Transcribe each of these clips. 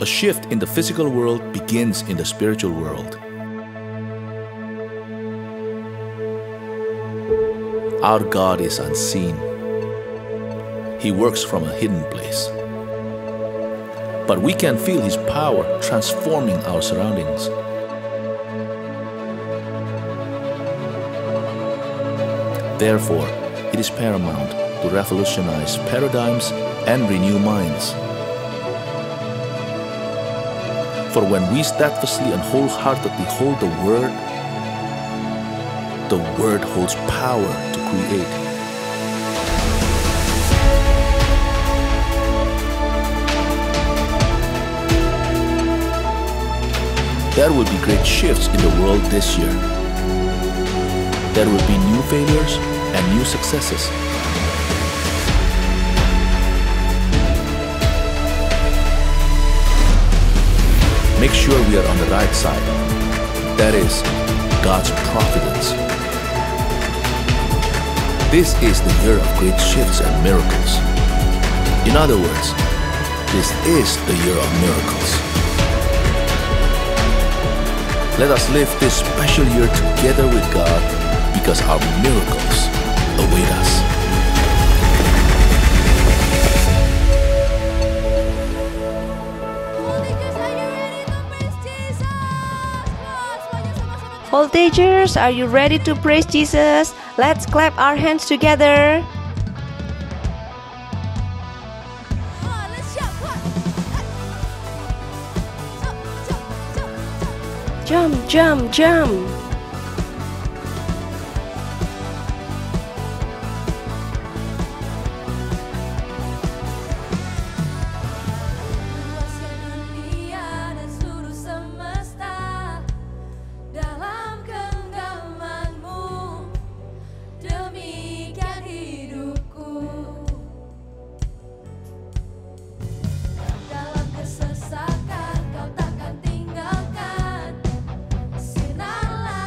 A shift in the physical world begins in the spiritual world. Our God is unseen. He works from a hidden place. But we can feel His power transforming our surroundings. Therefore, it is paramount to revolutionize paradigms and renew minds. For when we steadfastly and wholeheartedly hold the Word holds power to create. There will be great shifts in the world this year. There will be new failures and new successes. Make sure we are on the right side. That is, God's providence. This is the year of great shifts and miracles. In other words, this is the year of miracles. Let us live this special year together with God, because our miracles await us. Voltagers, are you ready to praise Jesus? Let's clap our hands together. Jump, jump, jump. Dalam kesesakan kau takkan tinggalkan sinar.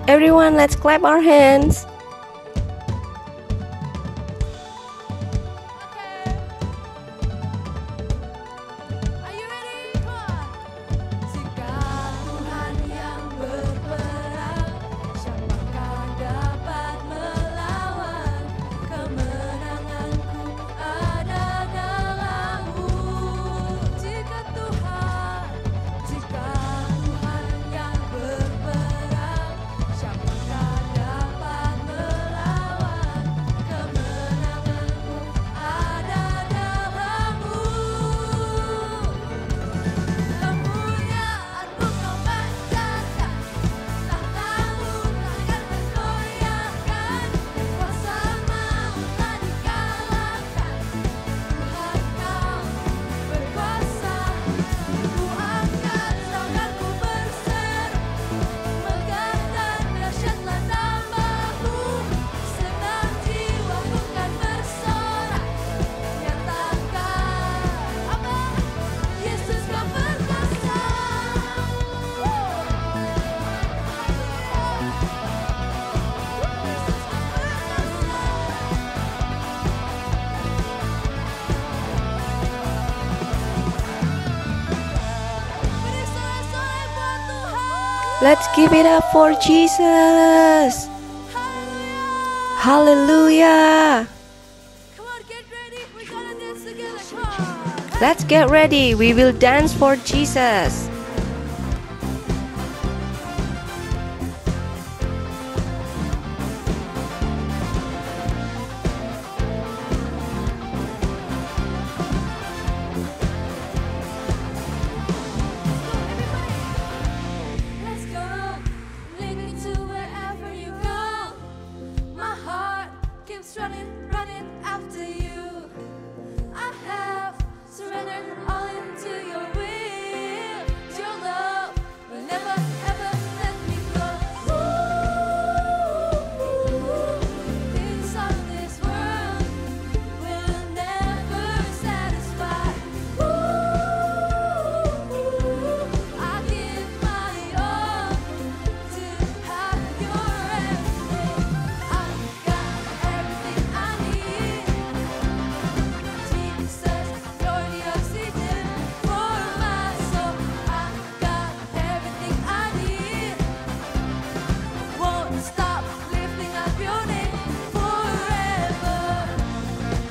Everyone, let's clap our hands. Let's give it up for Jesus. Hallelujah. Come on, get ready. We're gonna dance together. Come on. Let's get ready. We will dance for Jesus. Let's go. Lead me to wherever you go. My heart keeps running, running after you. I have surrendered all into your will. Your love will never ever let me go. Things of this world will never satisfy. I give my all to have your everything. I've got everything I need. Jesus, you're the oxygen for my soul. I've got everything I need. Won't stop lifting up your name forever.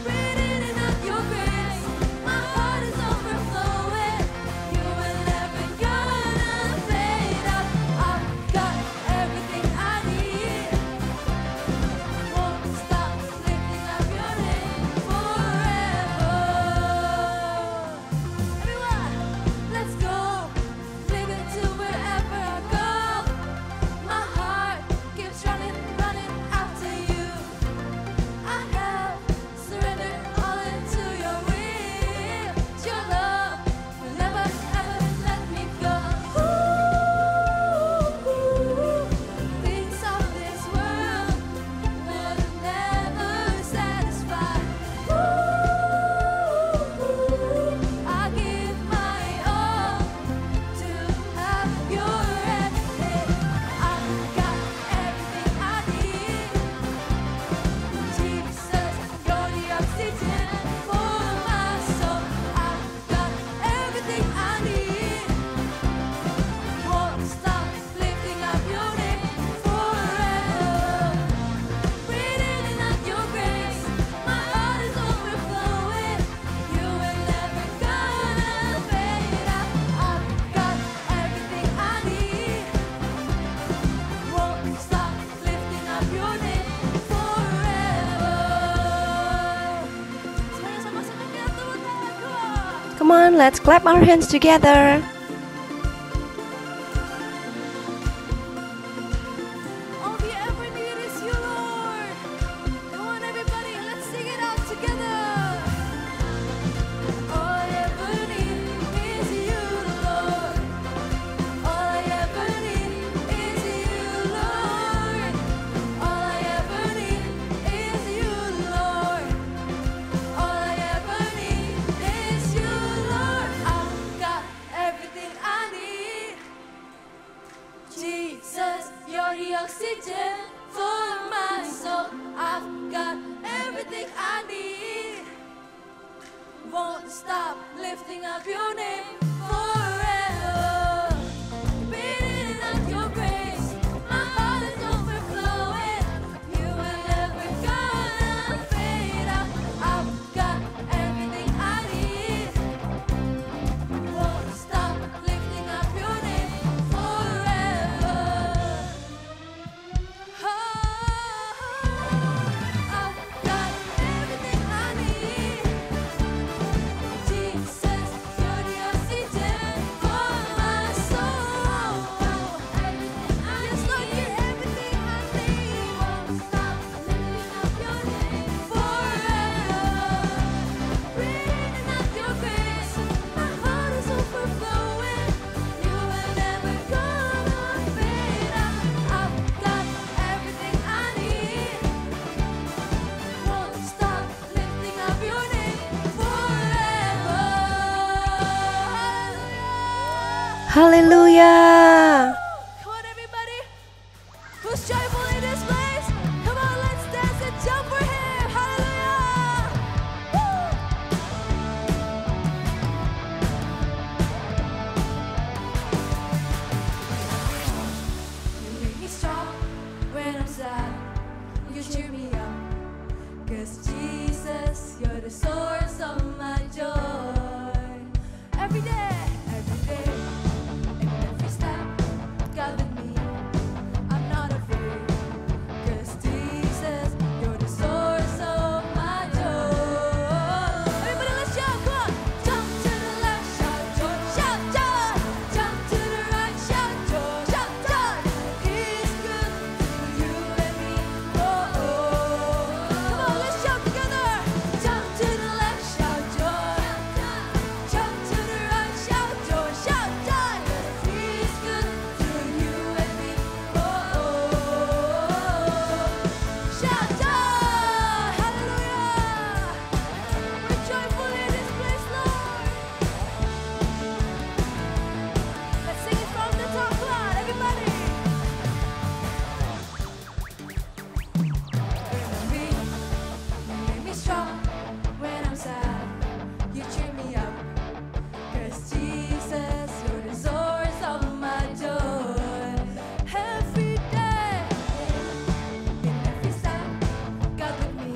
Breathing out your grace, my heart is overflowing. You will never gonna fade out. I've got everything I need. Won't stop lifting up your name forever. Everyone, let's go. Living to wherever I go. My heart keeps running, running after you. I have surrendered all into your will. Your love will never ever let me go. Things of this world will never satisfy. I give my all to have your everything. I've got everything I need. Jesus, you're the oxygen for my soul. I've got everything I need. Won't stop lifting up your name forever. Breathing out your grace, my heart is overflowing. You will never gonna fade out. I've got everything I need. Won't stop lifting up your name forever. Semuanya sama-sama kita tepuk tangan, come on. Come on, let's clap our hands together. All we ever need is you, Lord. Come on, everybody, let's sing it out together. All I ever need is you, Lord. All I ever need is you, Lord. All I ever need is you, Lord. All I ever need is you, Lord. I've got everything up your name forever. Beating up your praise, my heart is overflowing. You are never gonna fade out. I've got everything I need. Won't stop lifting up your name forever. I've got everything I need. Jesus, you're the oxygen for my soul. Yes, Lord, you're everything I need. Won't stop lifting up your name forever. Breathing out your grace, my heart is overflowing. You are never gonna fade out. I've got everything I need. Won't stop lifting up your name forever. Hallelujah. Come on, everybody. Who's joyful in this place? Come on, let's dance and jump for Him. Hallelujah. Woo. You make me strong when I'm sad. You cheer me up. 'Cause Jesus, you're the source of my joy. Every day, in every step, God with me. I'm not afraid. 'Cause Jesus, you're the source of my joy. Everybody, let's jump, come on. Jump to the left, shout joy, shout joy. Jump to the right, shout joy, shout joy. He's good to you and me. Oh, oh. Come on, let's jump together. Jump to the left, shout joy. Jump to the right, shout joy, shout joy. He's good to you and me. Oh, oh. Shout joy, hallelujah. We're joyful in this place, Lord. Let's sing it from the top, come on, everybody. You make me strong when I'm sad. You cheer me up. 'Cause Jesus, you're the source of my joy. Every day, in every step, God with me.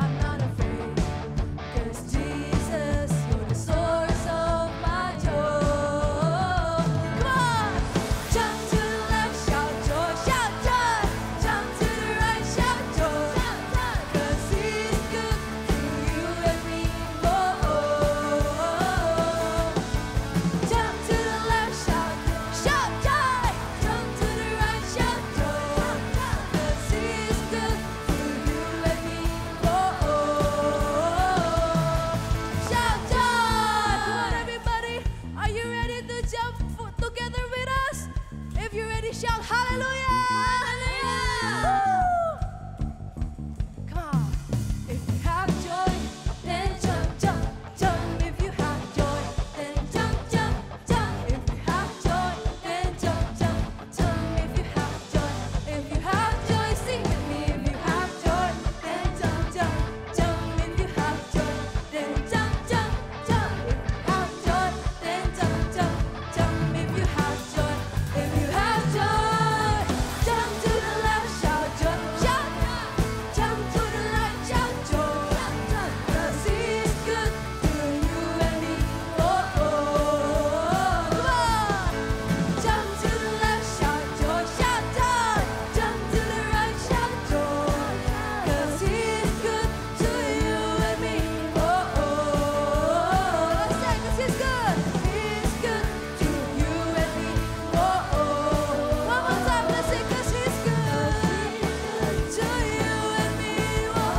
I'm not afraid. 'Cause Jesus, you're the source of my joy. Come on, jump to the left, shout joy, shout joy. Jump to the right, shout joy. 'Cause He's good to you and me. Oh, oh. Jump to the left, shout joy. Jump to the right, shout joy. 'Cause He's good to you and me. Oh, oh. Shout joy. Come on, everybody. Are you ready to jump together with us? If you're ready, shout hallelujah. Woo. Come on. If you have joy, then jump, jump, jump. If you have joy, then jump, jump, jump. If you have joy, then jump, jump, jump. If you have joy, if you have joy, sing with me. If you have joy, then jump, jump, jump. If you have joy, then jump, jump, jump. If you have joy, then jump, jump, jump. If you have joy, jump to the left, shout joy, shout. Jump to the right, shout joy. 'Cause He's good to you and me. Oh, oh. Come on. Jump to the left, shout joy, shout joy. Jump to the right, shout joy. 'Cause He's good to you and me. Oh, oh. Let's say 'cause He's good. He's good to you and me. Oh, oh. One more time, let's say 'cause He's good to you and me. Oh,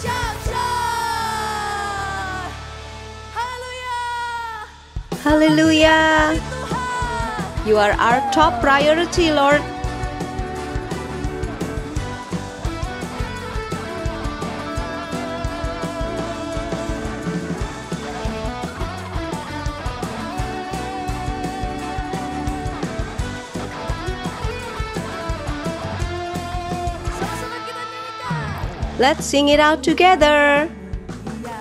shout joy. Hallelujah. Hallelujah. Tuhan. You are our top priority, Lord. Sama-sama kita nyanyikan. Let's sing it out together. Dia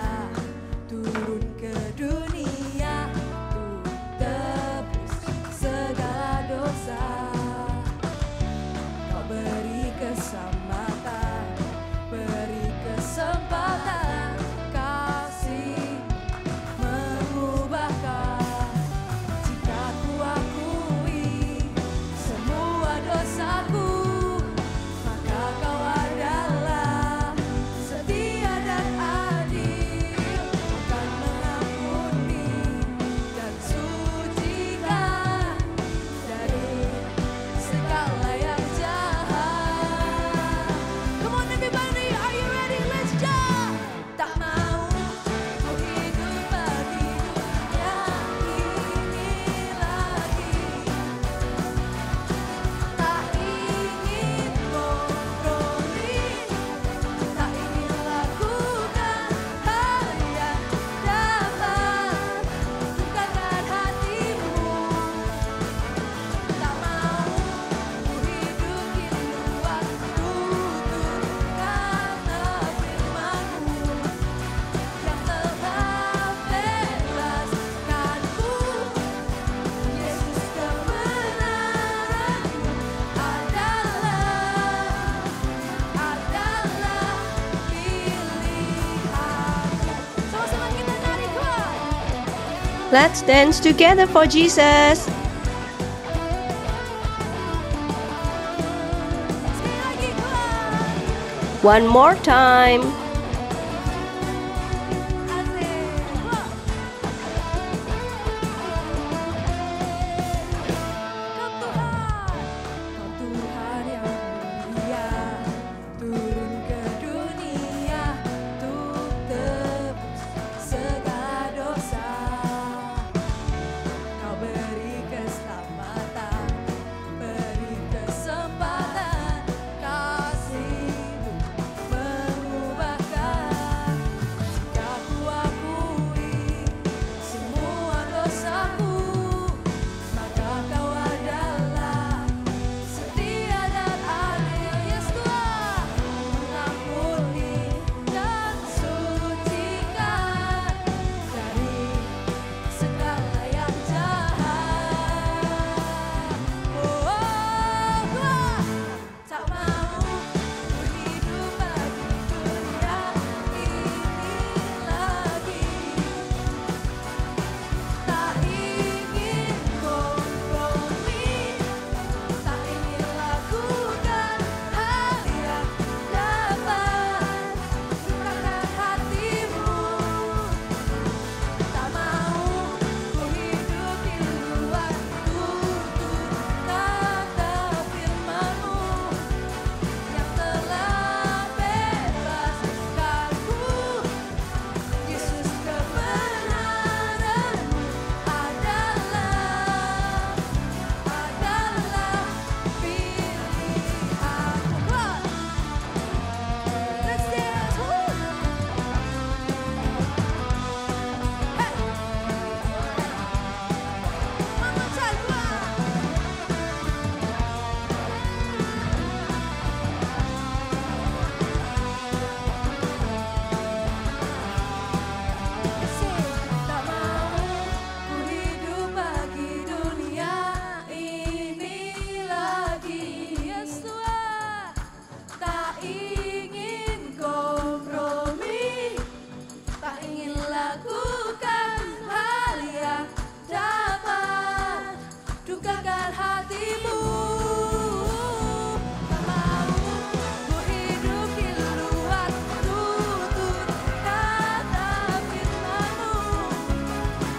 Let's dance together for Jesus. Sekali lagi keluar. One more time. Asik. Keluar. Kau Tuhan yang mulia, turun ke dunia untuk tebus segala dosa. Kau beri keselamatan, beri kesempatan, kasih-Mu mengubahkan. Jika ku akui semua dosaku, maka Kau adalah setia dan adil. Yes Tuhan, mengampuni dan sucikan dari segala yang jahat. Oh Tuhan, tak mau ku hidup bagi dunia ini lagi. Tak ingin kompromi, tak ingin lakukan hal yang dapat murahkan hati-Mu. Tak mau ku hidup di luar tuntunan firman-Mu yang telah bebaskanku. Yesus, kebenaran-Mu adalah pilihanku. Let's dance. Hey. Mama Chandra. Tak mau ku hidup bagi dunia ini lagi. Yes Tuhan, tak ingin kompromi, tak ingin lakukan hal yang dapat dukakan hati-Mu. Tak mau ku hidup di luar tutur kata firman-Mu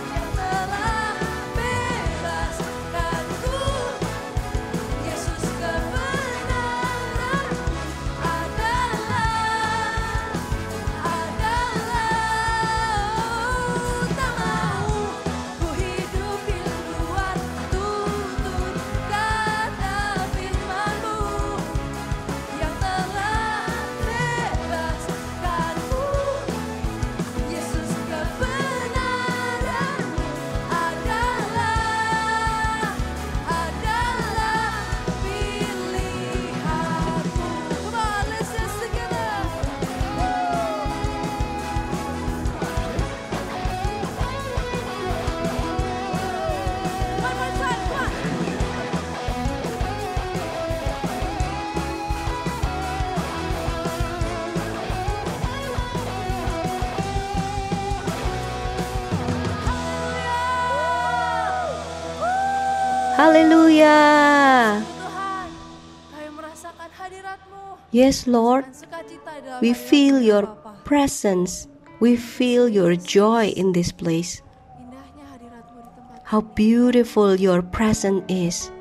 yang telah bebaskanku. Yesus, kebenaran-Mu adalah tak mau ku hidup di luar tutur kata firman-Mu yang telah bebaskanku. Yesus, kebenaran-Mu adalah pilihanku. Come on, let's dance together. One more time, come on. Hallelujah. Tuhan, kami merasakan hadirat-Mu Yes, Lord. dan sukacita dalam We hadirat-Mu, feel your Bapa. presence. We feel your joy in this place. Indahnya hadirat-Mu di tempat How beautiful your presence is.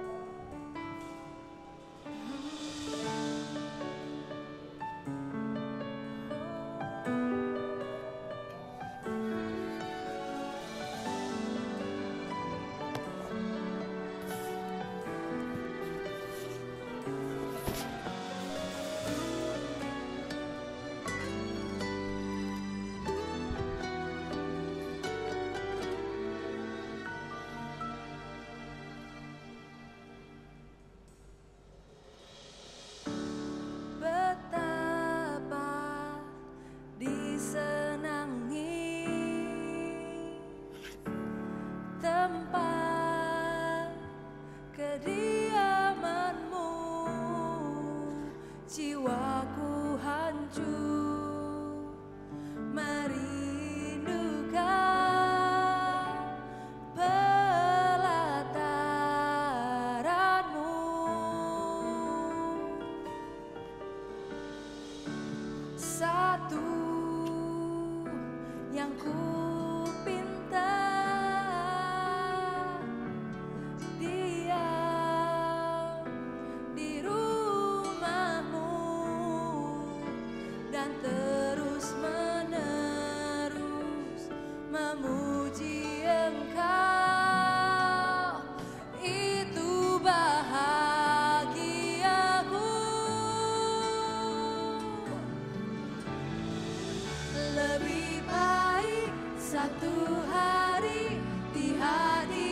memuji Engkau, itu bahagiaku. Lebih baik satu hari di hadirat-Mu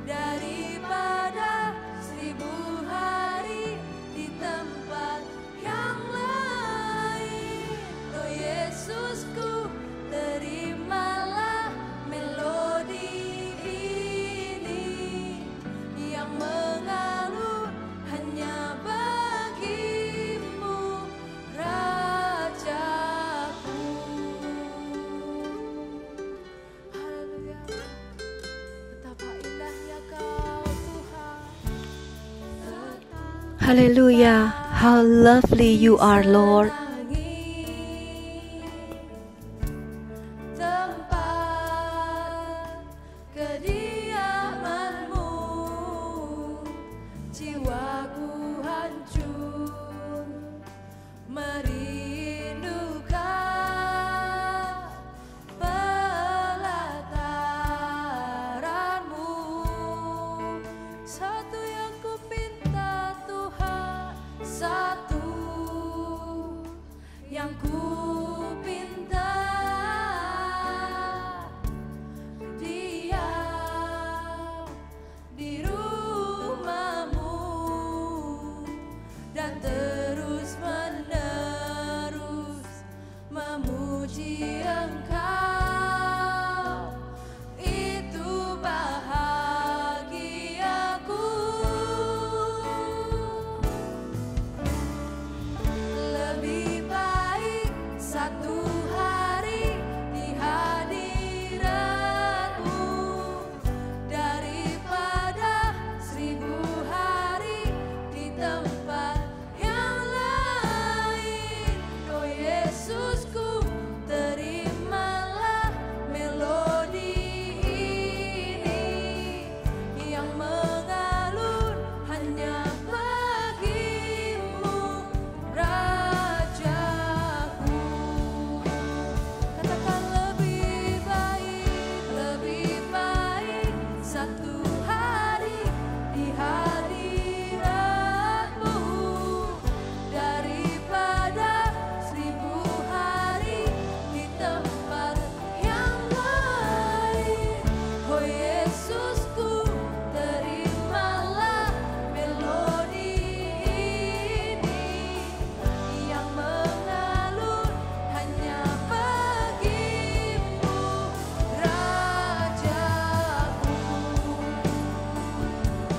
daripada 1000 hari di tempat yang lain. Oh Yesusku, terimalah melodi ini yang mengalun hanya bagi-Mu, Rajaku. Haleluya. Betapa indahnya Kau Tuhan. Hallelujah. How lovely you are, Lord. Tempat kediaman-Mu, jiwaku hancur merindukan pelataran-Mu. Satu yang ku pinta Tuhan, satu yang ku pinta, diam di rumah-Mu dan terus menerus memuji Engkau, itu bahagiaku. Lebih baik satu hari di hadirat-Mu daripada 1000 hari di tempat yang lain. Oh Yesusku, terimalah melodi ini yang mengalun hanya bagi-Mu, Rajaku. Katakan lebih baik satu hari di hadirat-Mu daripada 1000 hari di tempat yang lain. Oh Yesusku, terimalah melodi ini yang mengalun hanya bagi-Mu, Rajaku.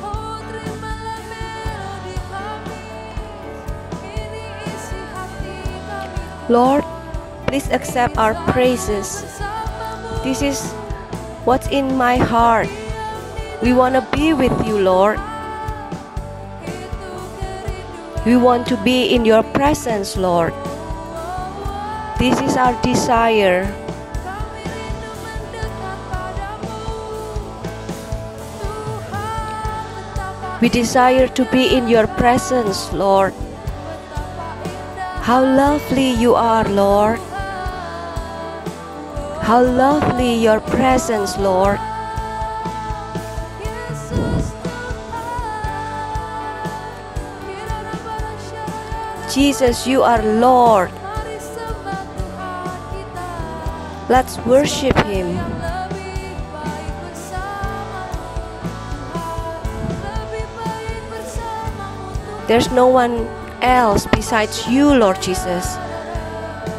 Oh terimalah melodi kami, ini isi hati kami. Lord, please accept our praises. This is what's in my heart. We want to be with you, Lord. We want to be in your presence, Lord. This is our desire. Kami rindu mendekat padamu, Tuhan. We desire to be in your presence, Lord. How lovely you are, Lord. How lovely your presence, Lord. Jesus, you are Lord. Let's worship Him. There's no one else besides you, Lord Jesus.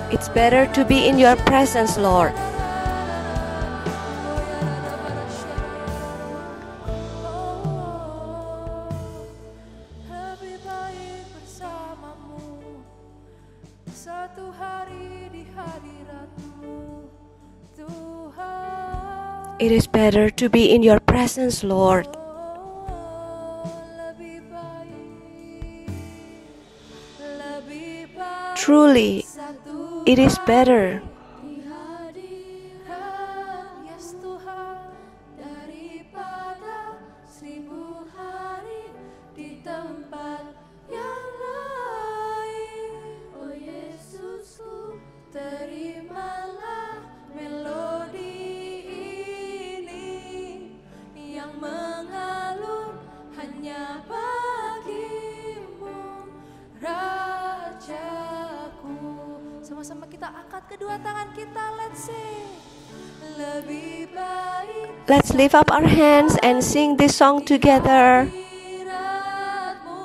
It's better to be in your presence, Lord. Lebih baik bersamamu, satu hari di hadirat-Mu, Tuhan. It is better to be in your presence, Lord. Lebih baik Truly, satu it is better. di hadirat, yes Tuhan, daripada 1000 hari di tempat yang lain. Oh Yesusku, terimalah kita let's sing. Lebih baik Let's lift up our hands and sing this song together. hadiratmu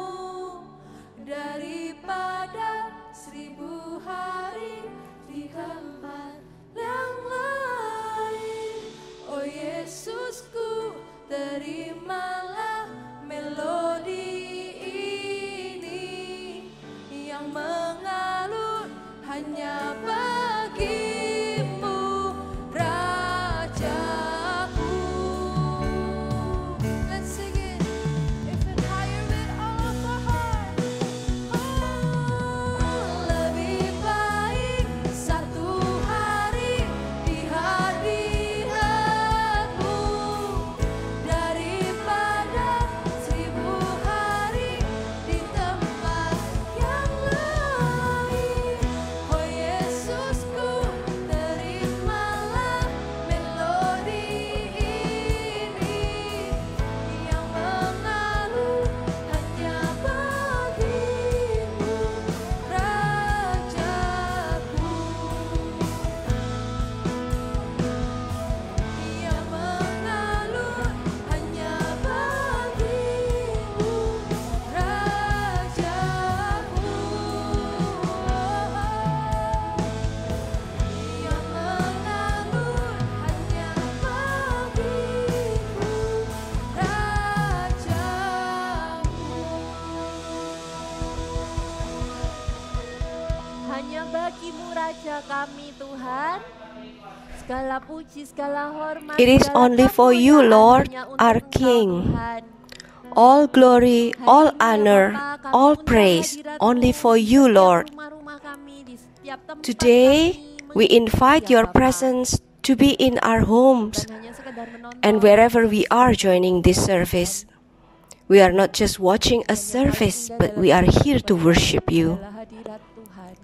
daripada 1000 hari di tempat yang lain. Oh Yesusku, terimalah melodi ini yang mengalun hanya bagimu, Rajaku. Let's sing it even higher with all of our heart. Oh, lebih baik satu hari di hadiratmu daripada 1000 hari di tempat yang lain. Oh Yesusku, terimalah melodi ini yang mengalun hanya bagimu, Rajaku. Yang mengalun hanya bagimu, Rajaku. Yang mengalun hanya bagimu, Rajaku. Hanya bagimu Raja kami Tuhan. Segala puji, segala hormat. It is segala only for you, kemuliaan Lord, hanya untuk our Engkau, King. Tuhan. All glory, all Hari ini, honor, Bapa, kami all undang praise hadirat-Mu only for di you, setiap Lord. rumah-rumah kami, di setiap tempat Today, kami we invite mengikuti your ya, Bapa. presence to be in our homes Bukan hanya sekedar menonton, and wherever we are joining this service. We are not just watching a service, but we are here to worship you. adalah hadirat Tuhan.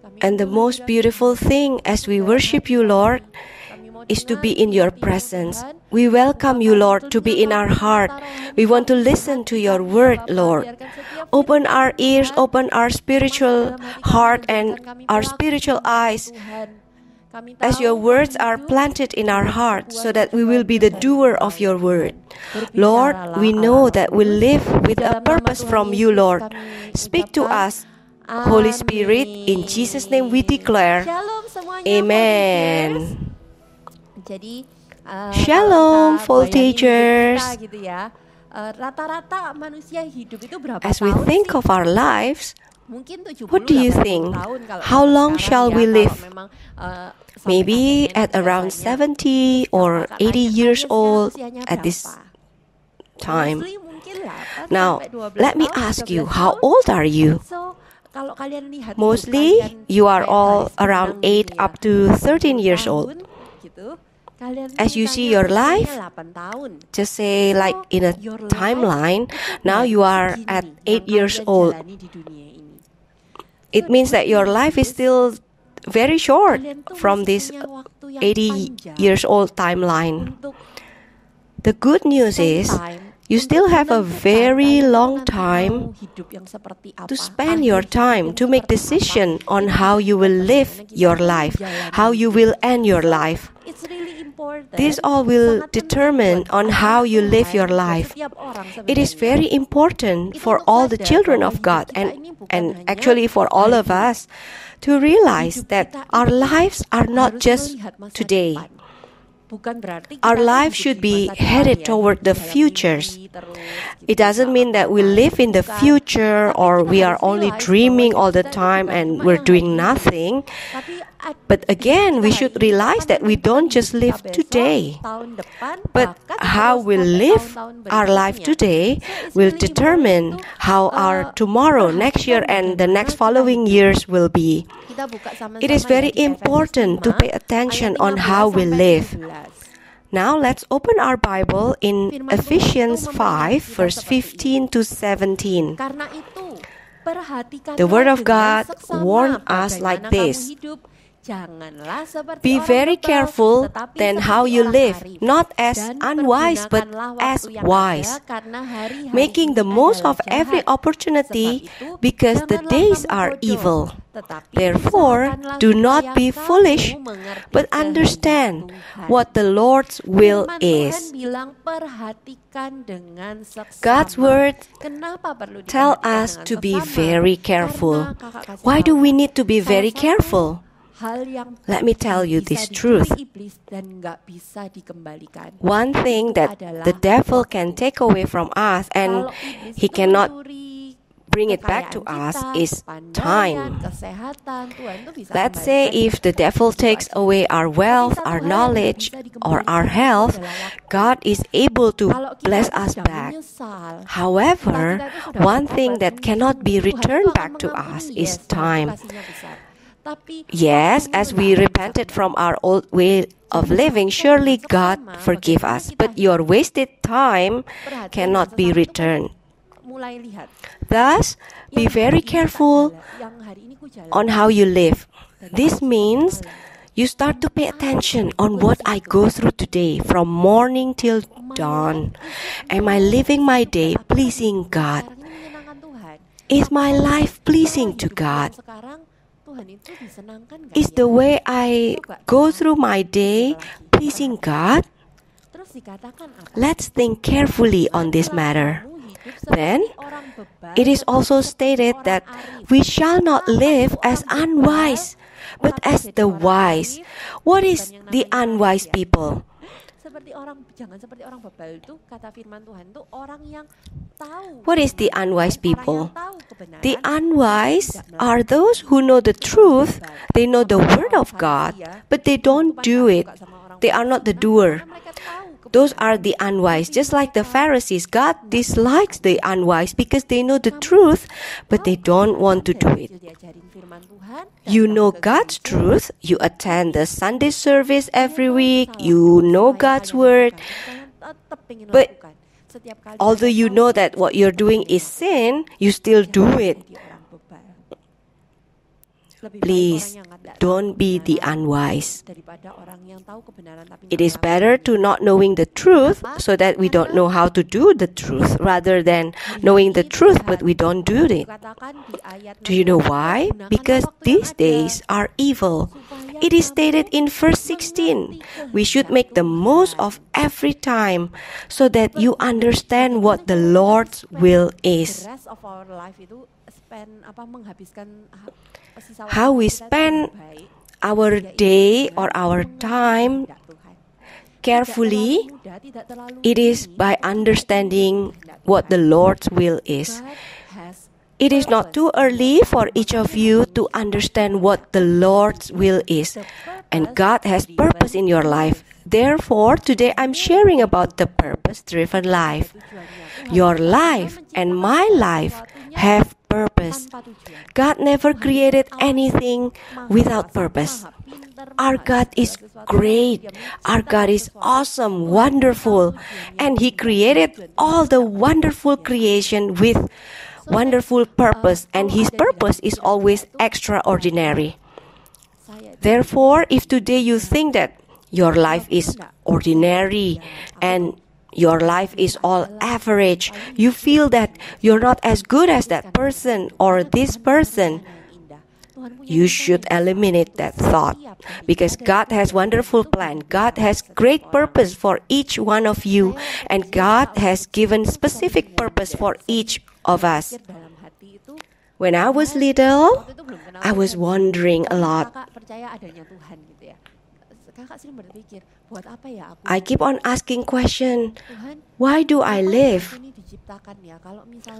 Kami And the rindu most hadirat beautiful Tuhan. thing as we Dalam worship you, hati Lord, kami mau is to dengar be in your firman-Mu, presence. Tuhan. We welcome you, Lord, to be in Tentunya our kami heart. menaruh We want to hati listen to kami, your Bapa. word, Lord. Biarkan setiap Open firman our ears, Tuhan open our spiritual masuk dalam hati kami, heart menjadikan and kami our pelaku spiritual firman-Mu, eyes Tuhan. Kami as tahu your words kami are hidup planted in our menjadi heart, sebuah so that we will be the tujuan doer Tuhan. of your word. Berbicaralah Lord, we know Allah that we Roh live Kudus. with Di a dalam nama purpose Tuhan from you, Yesus Lord. kami Speak to ucapkan, us, Holy Spirit. In amin. Jesus' name we declare, Shalom semuanya, Amen. voltigers. Jadi Shalom, kalau kita bayangin hidup voltigers. kita gitu ya, rata-rata manusia hidup itu berapa As we tahun think sih? of our lives, Mungkin 70, what do you 80 think? tahun kalau How zaman long sekarang shall ya, we kalau live? memang, sampai Maybe kakek at nenek around biasanya. 70 or Kalau 80 tanya years kalian sekarang old usianya at this berapa? time. Mostly mungkin 8 Now, sampai 12 let me tahun, ask 13 you, how tahun. old are you? So, kalau kalian lihat hidup Mostly, kalian you are kayak all garis around benang 8 gitu ya, up to 13 years old. tahun gitu. Kalian As you ditanya see your usianya life, 8 tahun. Just say like in a Your life timeline, itu now baru you are segini at yang 8 years kalian old. jalani di dunia ini. It So, means the that good your news life is is, still very short kalian tuh from masih this punya waktu yang 80 panjang years old timeline. untuk The good news spend is time you untuk still have a menentukan very kalian tuh long nanti time mau hidup yang seperti apa, to spend akhir your hidup time yang to make seperti decision apa. on Itu how you will bagaimana live kita your mau life, menjalani how you hidup. will end your So, life. it's really important. This all will Sangat penting determine buat on how anak-anak you live Tuhan, your buat life. setiap orang It is sebenarnya. very important Itu for untuk all the sadar children bahwa of hidup God kita ini bukan and hanya actually for all of hari. us to realize Hidup that kita our itu lives are not harus just melihat masa today. depan. Bukan berarti Our kita tuh life hidup should di be masa depan headed ya, toward hidup the dalam futures. mimpi terus gitu, It doesn't nggak mean that we ngapa-ngapain, live in the bukan. future Tapi or kita we are harus only realize dreaming bahwa all the hidup kita itu time bukan and cuma we're yang doing hari ini. nothing. Tapi But again, we kita should hari ini realize akan that we menentukan don't just hidup live kita besok, today, tahun depan, but bahkan how terus we sampai live tahun-tahun our life berikutnya. today So it's will really determine important how to, our tomorrow, next year, perhatikan and the bagaimana next kita following hidup. years will be. Kita buka sama-sama It is ya very di Efesus important to 5 pay attention ayat on how 15 we sampai live. 17. Now let's open our Bible in Firman Tuhan itu Ephesians memperingatkan 5 kita verse seperti ini. 15 to 17. Karena itu, perhatikanlah The Word of dengan God seksama warned us like bagaimana kamu this. hidup Janganlah seperti Be orang very bebal, careful tetapi then seperti how you orang live, arif. not as Dan unwise but pergunakanlah as waktu yang wise, ada, karena hari-hari making the ini most adalah of every jahat. opportunity Sebab itu, because the janganlah days kamu are bodoh, evil. tetapi Therefore, usahakanlah do not supaya be kamu foolish, mengerti but kehendak understand Tuhan. what the Lord's will Firman Tuhan is. bilang perhatikan dengan seksama. God's word Kenapa perlu tell diperhatikan us dengan to be seksama? very careful. Karena kakak kasih Why tahu do we kan, need to be salah very satu careful? hal yang Let me tell you bisa this dicuri truth. iblis dan nggak bisa dikembalikan. One thing that the devil can take away from us and Kalau iblis he itu cannot mencuri bring it back to kekayaan us kita, is kepandaian, time. kesehatan, Tuhan tuh bisa Let's say kembalikan. if the devil takes away our wealth, our knowledge, or our health, God is able to Kalau kita bless itu us sudah back. menyesal, However, kita itu sudah one bertobat, thing that cannot be Tuhan itu returned akan back to mengampuni, us yes, is Tuhan time. kasihnya besar. Tapi Yes, waktunya as nggak we akan bisa repented kembali. from our old way of living, surely God forgive us. But your wasted time Perhatian cannot be sesuatu kan returned. mulai lihat. Thus, be Yang very hari ini tak careful jalan, yang hari ini ku jalan. on how you live. Dan This aku means jalan. you start to pay attention on what I go through today from morning till dawn. Am I living my day pleasing God? Sekarang ini menyenangkan Tuhan. Is my life pleasing to Hidup God? yang sekarang Tuhan itu disenangkan nggak Is ya? the way I go through my day pleasing God? Terus dikatakan apa? Let's think carefully on this matter. Kamu hidup Then, seperti orang bebal, it is tetapi also seperti stated orang that arif. we shall not Kenapa live itu as orang bebal, unwise, but tapi as jadi the orang wise. arif? What Bukan is yang the namanya unwise arif ya. people? Jangan seperti orang bebal itu, kata firman Tuhan itu orang yang tahu. What is the firman unwise Tuhan, people? Orang yang tahu kebenaran, The tapi unwise tidak are melakukan. those who know the Itu orang truth, bebal. they know the Sama word orang of God, Farisi ya, but they Tuhan don't tuh do paling it. gak suka sama orang They are not Farisi. the doer. Karena mereka tahu Those kebenaran, are the unwise, tapi just like the mereka Pharisees. God dislikes the unwise because they know the truth, but they don't want to do it. diajarin firman Tuhan, You datang know ke God's gereja, truth, you attend the Sunday service dia every tahu week, kesalahan you dosa know yang God's kalian word. lakukan, tapi kalian tetap pengen But lakukan. Setiap kali although kalian you tahu know itu that what you're doing is sin, you still do it. jadi orang bebal. Lebih baik Please, orang yang nggak tahu don't be the kebenaran unwise. daripada orang yang tahu kebenaran tapi It nggak is better melakukannya. to not knowing the truth so that we don't know how to do the truth rather than knowing the truth but we don't do it. Dikatakan di ayat Do you know 16, why? gunakanlah Because waktu yang these ada days are evil. supaya It is kamu stated in verse 16. We should make the most of every time so that you understand what the Lord's will is. The rest of our life itu menghabiskan sisa waktu How we kita itu spend lebih baik, our yaitu day dengan or our mengerti time kehendak Tuhan. Tidak carefully, terlalu mudah, tidak terlalu it is dini, by tetapi understanding kehendak what Tuhan. the Lord's will is. God has It is not too early for each of you to understand what the Lord's will is. And God has purpose in your life. Therefore, today I'm sharing about the purpose-driven life. Your life and my life have purpose. God never created anything without purpose. Our God is great. Our God is awesome, wonderful. And He created all the wonderful creation with wonderful purpose. And His purpose is always extraordinary. Therefore, if today you think that your life is ordinary and your life is all average, you feel that you're not as good as that person or this person, you should eliminate that thought because God has wonderful plan. God has great purpose for each one of you, and God has given specific purpose for each of us. When I was little, I was wondering a lot. I keep on asking question, why do I live?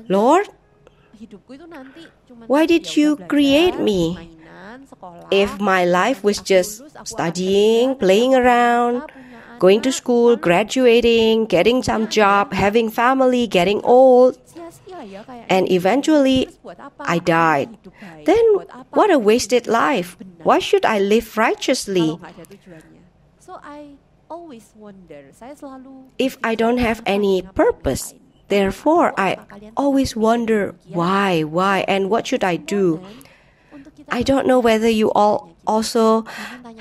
Lord, why did you create me? If my life was just studying, playing around, going to school, graduating, getting some job, having family, getting old, and eventually I died, then what a wasted life. Why should I live righteously if I don't have any purpose? Therefore, I always wonder why, and what should I do? I don't know whether you all also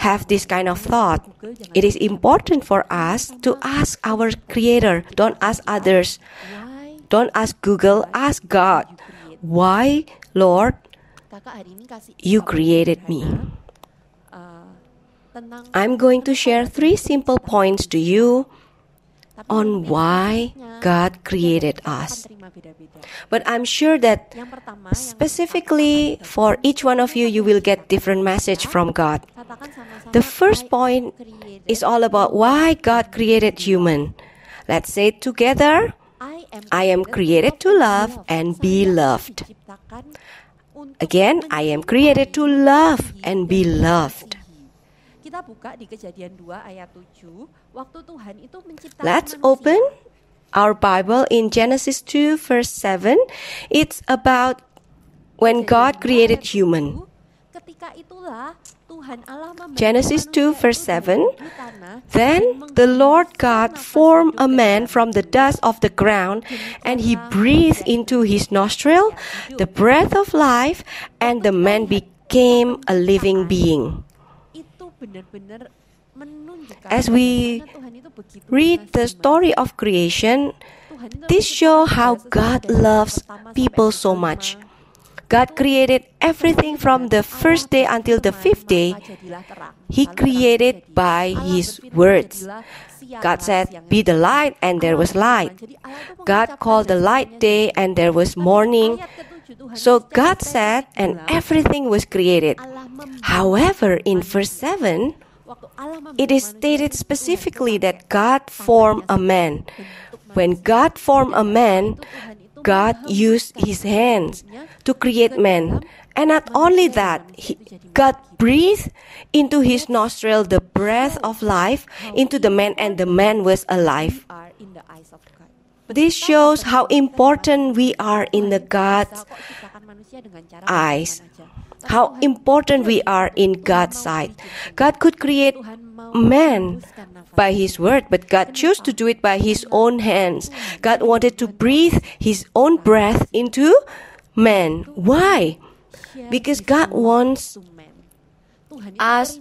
have this kind of thought. It is important for us to ask our Creator. Don't ask others. Why? Don't ask Google. Ask God. Why, Lord, Kakak hari ini kasih you info created me? tentang I'm going to share 3 simple points to you tapi on yang why spesifiknya, God tiap created orang akan us. terima beda-beda. But I'm sure that Yang pertama, specifically for each one of you, you will get different message from God. katakan sama-sama, The first I point created is all about why God created human. Let's say it together. I am created to love and be loved. Again, I am created to love and be loved. Kita buka di Kejadian 2 ayat 7, waktu Tuhan itu menciptakan Let's manusia. open our Bible in Genesis 2 verse 7. It's about when God created human. Ketika itulah Tuhan Allah membentuk Genesis 2 manusia verse itu 7. dari tanah Then dan the Lord menghembuskan God nafas formed hidup a ke man dalam from the dust of the ground, and he breathed into his nostril the breath of life, and the man became a living being. itu benar-benar menunjukkan As we bagaimana Tuhan itu begitu read the mengasihi story of creation, Tuhan itu this menciptakan show segala how sesuatu God dari yang loves pertama people sampai so yang much. kelima. God created everything from the first day until the fifth day. He created by His words. God said, "Be the light," and there was light. God called the light day, and there was morning. So God said, and everything was created. However, in verse 7, it is stated specifically that God formed a man. When God formed a man, God used His hands to create man. And not only that, God breathed into his nostril the breath of life into the man, and the man was alive. This shows how important we are in the God's eyes, how important we are in God's sight. God could create man by His word, but God chose to do it by His own hands. God wanted to breathe His own breath into man. Why? Because God wants us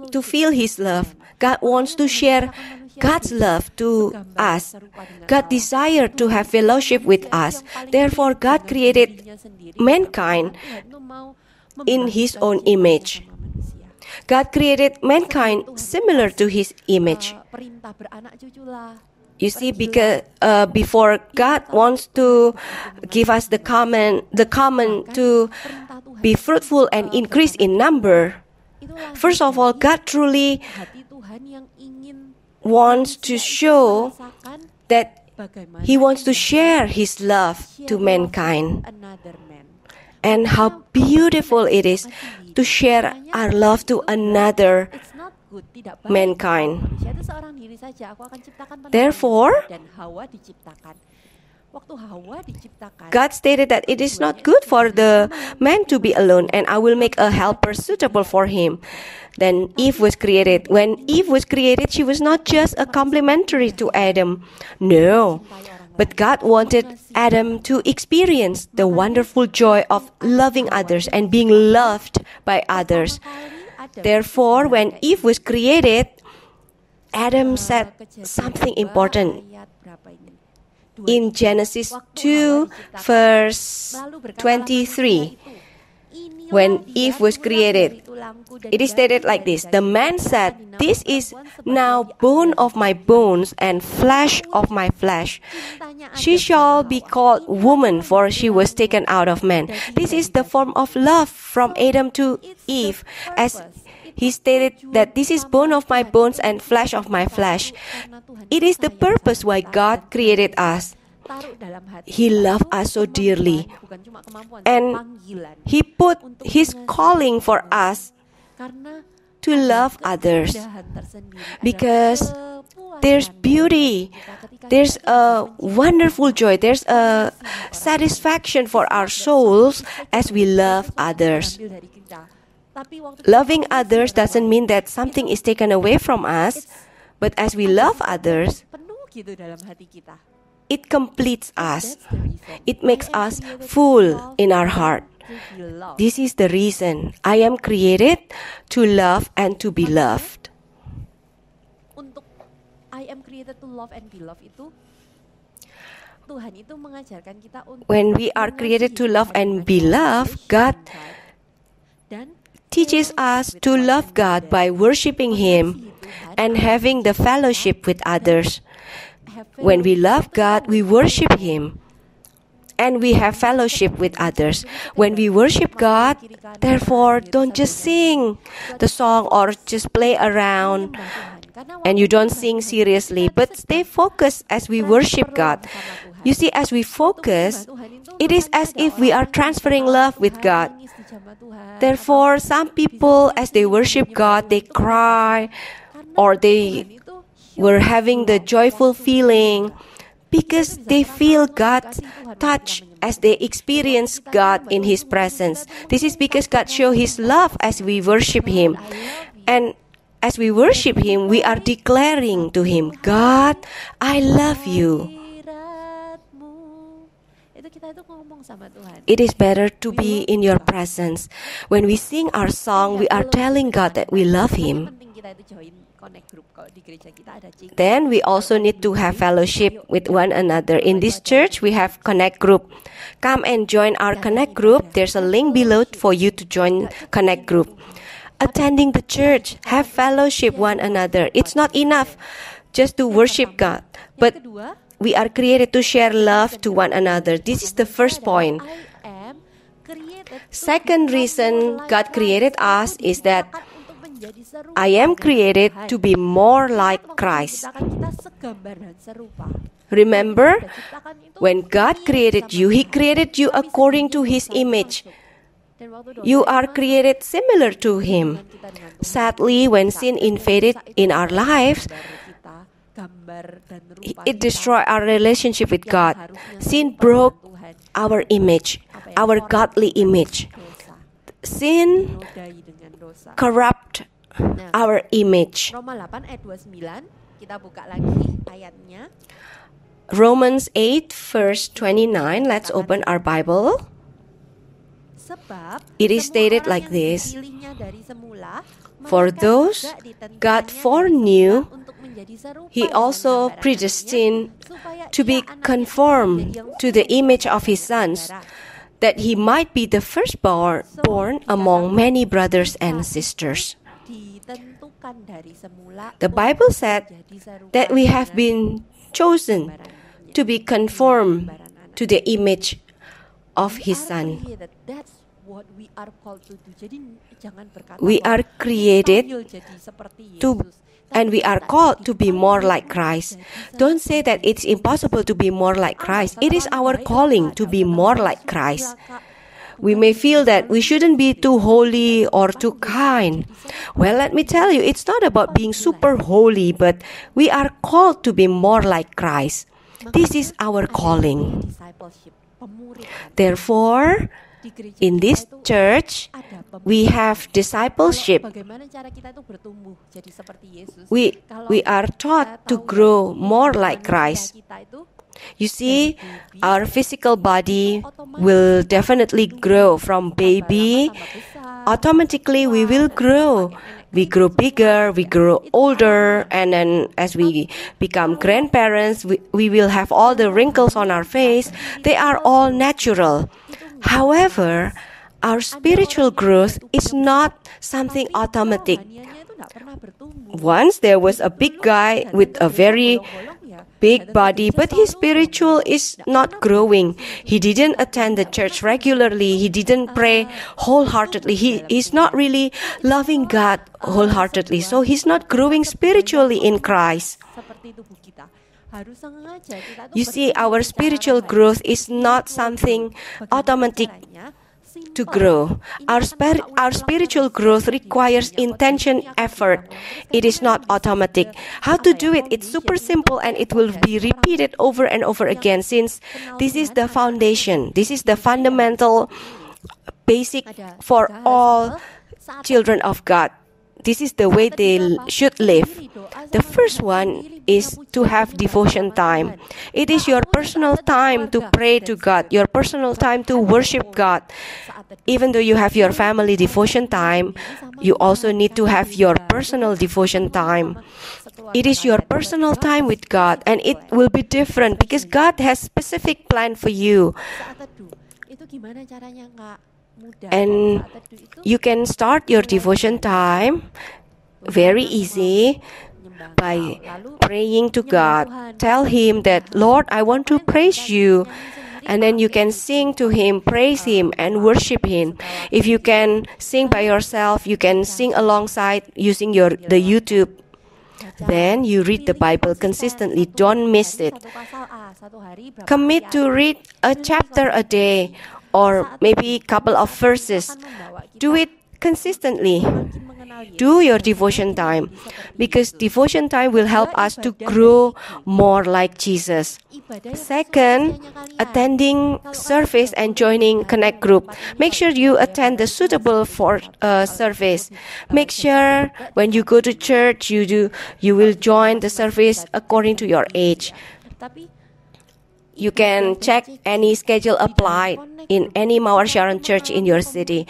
to feel His love. God wants to share God's love to us. God desired to have fellowship with us. Therefore, God created mankind in His own image. God created mankind similar to His image. You see, because before God wants to give us the command to be fruitful and increase in number, first of all, God truly wants to show that He wants to share His love to mankind. And how beautiful it is to share our love to another mankind. Therefore, God stated that it is not good for the man to be alone, and I will make a helper suitable for him. Then Eve was created. When Eve was created, she was not just a complementary to Adam. No. But God wanted Adam to experience the wonderful joy of loving others and being loved by others. Therefore, when Eve was created, Adam said something important. In Genesis 2, verse 23, when Eve was created, it is stated like this: the man said, "This is now bone of my bones and flesh of my flesh. She shall be called woman, for she was taken out of man." This is the form of love from Adam to Eve, as he stated that this is bone of my bones and flesh of my flesh. It is the purpose why God created us. He loved us so dearly, and He put His calling for us to love others, because there's beauty, there's a wonderful joy, there's a satisfaction for our souls as we love others. Loving others doesn't mean that something is taken away from us, but as we love others, it completes us. It makes us full in our heart. to be loved. This is the reason I am created to love and to be loved. Untuk I am created to love and be loved itu Tuhan itu mengajarkan kita untuk When we are created to love and be loved, God dan teaches us to love God by worshiping Him and having the fellowship with others. When we love God, we worship Him and we have fellowship with others. When we worship God, therefore, don't just sing the song or just play around and you don't sing seriously, but stay focused as we worship God. You see, as we focus, it is as if we are transferring love with God. Therefore, some people, as they worship God, they cry or they were having the joyful feeling because they feel God's touch as they experience God in His presence. This is because God shows His love as we worship Him. And as we worship Him, we are declaring to Him, God, I love you. Itu kita itu ngomong sama Tuhan. It is better to be in your presence. When we sing our song, we are telling God that we love Him. Penting kita itu join connect group kalau di gereja kita ada cik. Then we also need to have fellowship with one another. In this church, we have connect group. Come and join our connect group. There's a link below for you to join connect group. Attending the church, have fellowship one another. It's not enough just to worship God, but Kedua, we are created to share love to one another. This is the first point. I am created to Second become reason more like God created Christ. us is that Untuk menjadi serupa I am dengan created Tuhan. to be more Tuhan like waktu Christ. menciptakan kita segambar dan serupa. Remember, Kita diciptakan itu when God mirip created sama you, He Tuhan. created you Tapi according to sedikit His dosa image. masuk. Dan waktu dosa You itu are masuk, created similar to Him. hubungan kita dengan Tuhan Sadly, itu when rusak. sin Dan invaded dosa itu in our adalah lives, gambar dan rupa it kita destroyed our relationship with yang God. harusnya Sin serupa broke dengan Tuhan. our image, Apa ya, our orang godly image. dosa, Sin dinodai dengan dosa. corrupt Nah, our image. Roma 8 ayat 29, kita buka lagi ayatnya. Romans 8 verse 29. Let's open our Bible. Sebab It is semua stated orang like yang this. dipilihnya dari semula, For mereka those juga ditentukannya God dari foreknew, semula untuk menjadi serupa He dengan also gambaran predestined anaknya, supaya to be ia anaknya conformed menjadi yang to the sulung image pada of His banyak sons, saudara. that He might be the firstborn born among many brothers and sisters. Ditentukan dari semula The untuk Bible said menjadi serupa that we have dengan been chosen gambarannya. to be conformed to the image of We His are Son. created. That's what we are called to do. Jadi jangan berkata We bahwa are created mustahil jadi seperti to Yesus. and we are Tapi called kita to be more dipanggil like untuk Christ. jadi Don't serupa say that dengan it's impossible to be more like Christ. It is Setelah our baik, calling to ada be setelah more baik, like sudah Christ. celaka. We Bukan may feel that we terlalu shouldn't be too sendiri. holy or too Dipanggil kind. jadi serupa. Well, let me tell you, it's not about being super holy, but we are called to be more like Christ. This is our Ada calling. discipleship, pemuridan. Therefore, Di gereja in kita this itu church, ada pemuridan. we have discipleship. Kalau bagaimana cara kita itu bertumbuh jadi seperti Yesus? Kalau We are kita taught to tahu grow bahwa more tubuh like manusia Christ. kita itu You see, our physical body will definitely grow from baby. Automatically, we will grow. We grow bigger, we grow older, and then as we become grandparents, we will have all the wrinkles on our face. They are all natural. However, our spiritual growth is not something automatic. Once there was a big guy with a very big body, but his spiritual is not growing. He didn't attend the church regularly. He didn't pray wholeheartedly. He is not really loving God wholeheartedly. So he's not growing spiritually in Christ. You see, our spiritual growth is not something automatic to grow. Our spiritual growth requires intention, effort. It is not automatic. How to do it? It's super simple and it will be repeated over and over again, since this is the foundation. This is the fundamental basic for all children of God. This is the way they should live. The first one is to have devotion time. It is your personal time to pray to God, your personal time to worship God. Even though you have your family devotion time, you also need to have your personal devotion time. It is your personal time with God, and it will be different because God has specific plan for you. Saat teduh itu gimana caranya Kak? Mudah. And Saat teduh itu you can start your devotion time very easy nyembah by Engkau. Lalu praying to God. Tell Him that, Lord, I want to praise you. And then you can sing to Him, praise Him, and worship Him. If you can sing by yourself, you can sing alongside using the YouTube. Then you read the Bible consistently. Don't miss it. Satu pasal A, satu hari berapa Commit ayat. to read a chapter a day or maybe a couple of verses. Do it consistently. Makin mengenal Yesus, Do your devotion time because devotion time will help us to grow more like Jesus. ibadah yang Second, sesuai usianya kalian. attending service and joining connect group. Make sure you attend the suitable for service. Make sure when you go to church, you will join the service according to your age. Tapi You can check any schedule applied in any Mawar Sharon church in your city.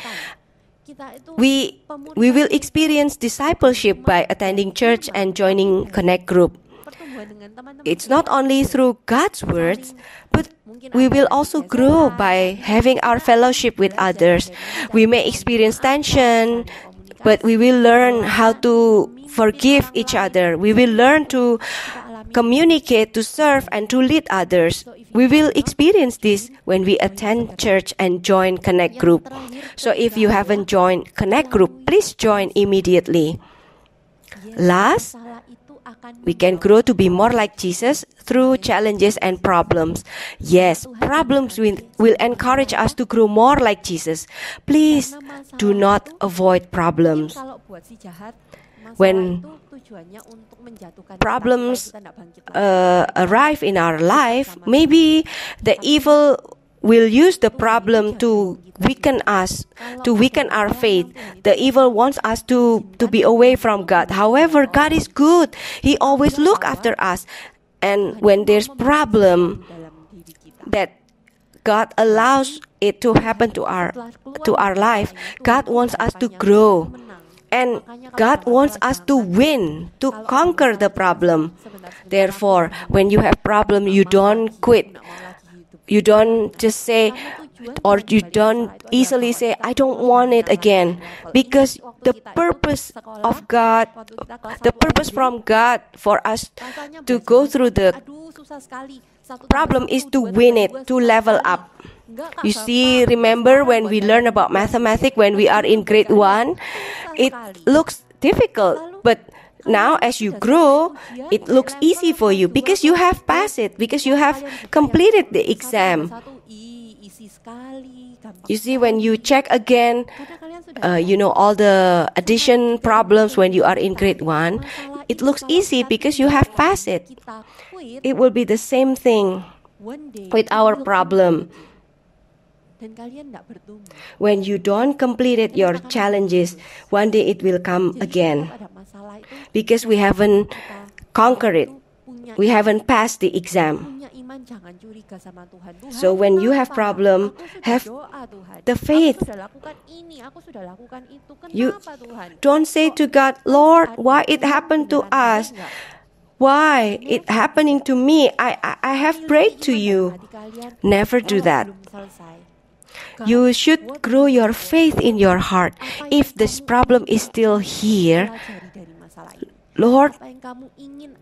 kita itu We will experience discipleship by attending church and joining connect group. pertumbuhan dengan teman-teman. It's not only through God's words, but we will also grow by having our fellowship with others. We may experience tension, but we will learn how to forgive each other. We will learn to communicate, to serve, and to lead others. We will experience this when we attend church and join connect group. So if you haven't joined connect group, please join immediately. Last, Salah itu akan we can grow to be more like Jesus through challenges and problems. Yes, problems will encourage us to grow more like Jesus. Please do not avoid problems. kalau buat si jahat masalah When itu tujuannya untuk menjatuhkan problems kita, kita nggak bangkit lagi. arrive in our life, maybe the evil will use the problem to weaken us, to weaken our faith. The evil wants us to be away from God. However, God is good. He always look after us. And when there's problem dalam diri kita. that God allows it to happen to our life, God wants us to grow. And God wants us to win, to conquer the problem. Therefore, when you have problem, you don't quit. You don't just say, or you don't easily say, I don't want it again. Because the purpose of God, the purpose from God for us to go through the Aduh, susah sekali. Satu problem tambah is satu, to dua win tambah it, dua, to susah level sekali. up. Enggak, Kak, You Bapak. see, remember when we learn about mathematics when we are in grade 1, it looks difficult, but now as you grow, it looks easy for you because you have passed it, because you have completed the exam. Satu isi sekali, gampang. You see, when you check again, Karena kalian sudah you know, all the addition problems when you are in grade 1, masalah it itu looks kalau easy kita because you have passed it. kita quit, It will be the same thing one day with it our will problem. come. Dan kalian tidak bertumbuh. When you don't complete your challenges, one day it will come Jadi again setiap ada masalah itu because we haven't kita conquered it. punya We haven't passed the exam. punya iman, jangan curiga sama Tuhan. Tuhan, So when you have kenapa? problem, Aku sudah have doa, Tuhan. the faith. Aku sudah lakukan ini, aku sudah lakukan itu. Kenapa You Tuhan? don't say to God, Lord, why it happened to us? Why it happening to me? I have prayed to you. Never do that. You should grow your faith in your heart. If this problem is still here, Lord,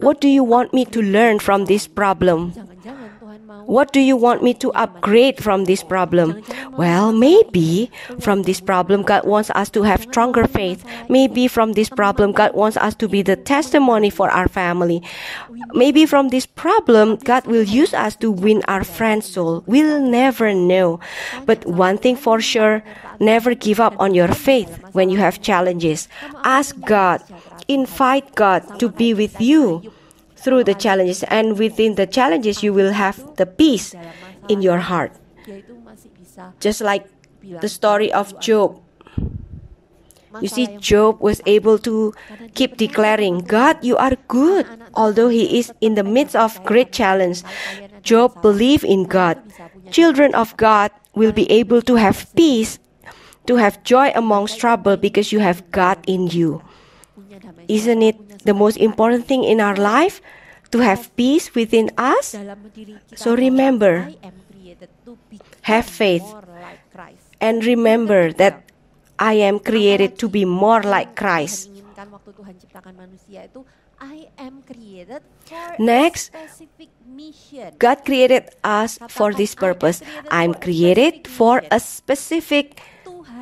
what do you want me to learn from this problem? What do you want me to upgrade from this problem? Well, maybe from this problem, God wants us to have stronger faith. Maybe from this problem, God wants us to be the testimony for our family. Maybe from this problem, God will use us to win our friend's soul. We'll never know. But one thing for sure, never give up on your faith when you have challenges. Ask God, invite God to be with you through the challenges, and within the challenges you will have the peace in your heart. Just like the story of Job. You see, Job was able to keep declaring, God, you are good. Although he is in the midst of great challenge, Job believed in God. Children of God will be able to have peace, to have joy amongst trouble because you have God in you. Isn't it the most important thing in our life? To have peace within us? So remember, have faith, and remember that I am created to be more like Christ. Next, God created us for this purpose. I'm created for a specific